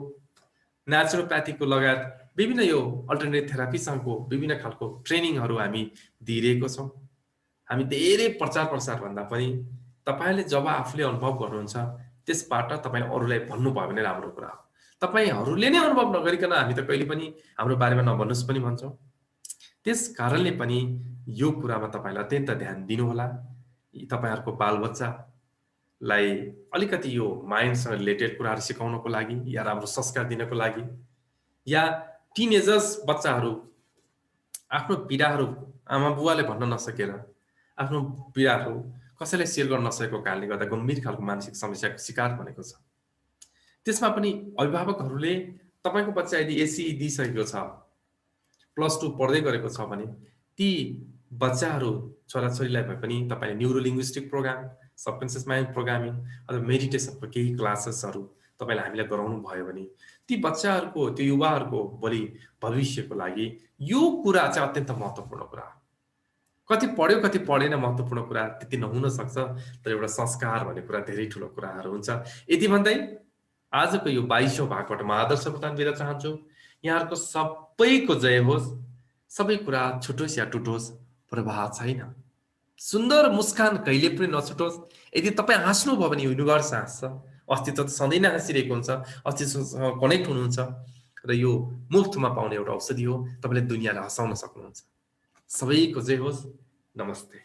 नेचुरोप्याथीको लगायत विभिन्न यो अल्टरनेट थेरापीसँगको विभिन्न खालको ट्रेनिङहरू हामी दिइरहेको छौँ। हामी धेरै प्रचार प्रसार भन्दा पनि तपाईले जब आफूले अनुभव गर्नुहुन्छ त्यसबाट तपाईले अरूलाई भन्नुभयो भने राम्रो कुरा हो। तपाईहरूले नै अनुभव नगरिकन हामी त कहिले पनि हाम्रो बारेमा नभन्नुस् पनि भन्छौँ। त्यस कारणले पनि यो कुरामा तपाईले अत्यन्त ध्यान दिनुहोला। तपाईहरुको बालबच्चालाई अलिकति यो माइन्डसँग रिलेटेड कुराहरू सिकाउनको लागि या राम्रो संस्कार दिनको लागि, या टिनेजर्स बच्चाहरू आफ्नो पीडाहरू आमा बुवाले भन्न नसकेर आफ्नो पीडाहरू कसैलाई शेयर गर्न नसकेको कारणले गर्दा गम्भीर खालको मानसिक समस्याको शिकार बनेको छ। त्यसमा पनि अभिभावकहरूले तपाईको बच्चा यदि एसी दिइसकेको छ, +2 पढ्दै गरेको छ भने ती बच्चाहरू छोराछोरीलाई भए पनि तपाईले neuro linguistic program, subconscious mind programming अथवा मेडिटेसनको केही क्लासेसहरू तपाईले हामीलाई गराउनु भयो भने ती बच्चाहरूको, त्यो युवाहरूको भोलि भविष्यको लागि यो कुरा चाहिँ अत्यन्त महत्त्वपूर्ण कुरा हो। कति पढ्यो कति पढेन महत्त्वपूर्ण कुरा त्यति नहुन सक्छ, तर एउटा संस्कार भन्ने कुरा धेरै ठुलो कुराहरू हुन्छ। यति भन्दै आजको यो 22औं भागबाट म आदर्श प्रदान दिन चाहन्छु। यहाँहरूको सबैको जय होस्। सबै कुरा छुटोस् या टुटोस् प्रभाव छैन। सुन्दर मुस्कान कहिले पनि नछुटोस्। यदि तपाईँ हाँस्नुभयो भने युनिभर्स हाँस्छ। अस्तित्व त सधैँ नै हाँसिरहेको हुन्छ, अस्तित्वसँग कनेक्ट हुनुहुन्छ र यो मुफ्तमा पाउने एउटा औषधि हो। तपाईँले दुनियाँलाई हँसाउन सक्नुहुन्छ। सबैको जय होस्। नमस्ते।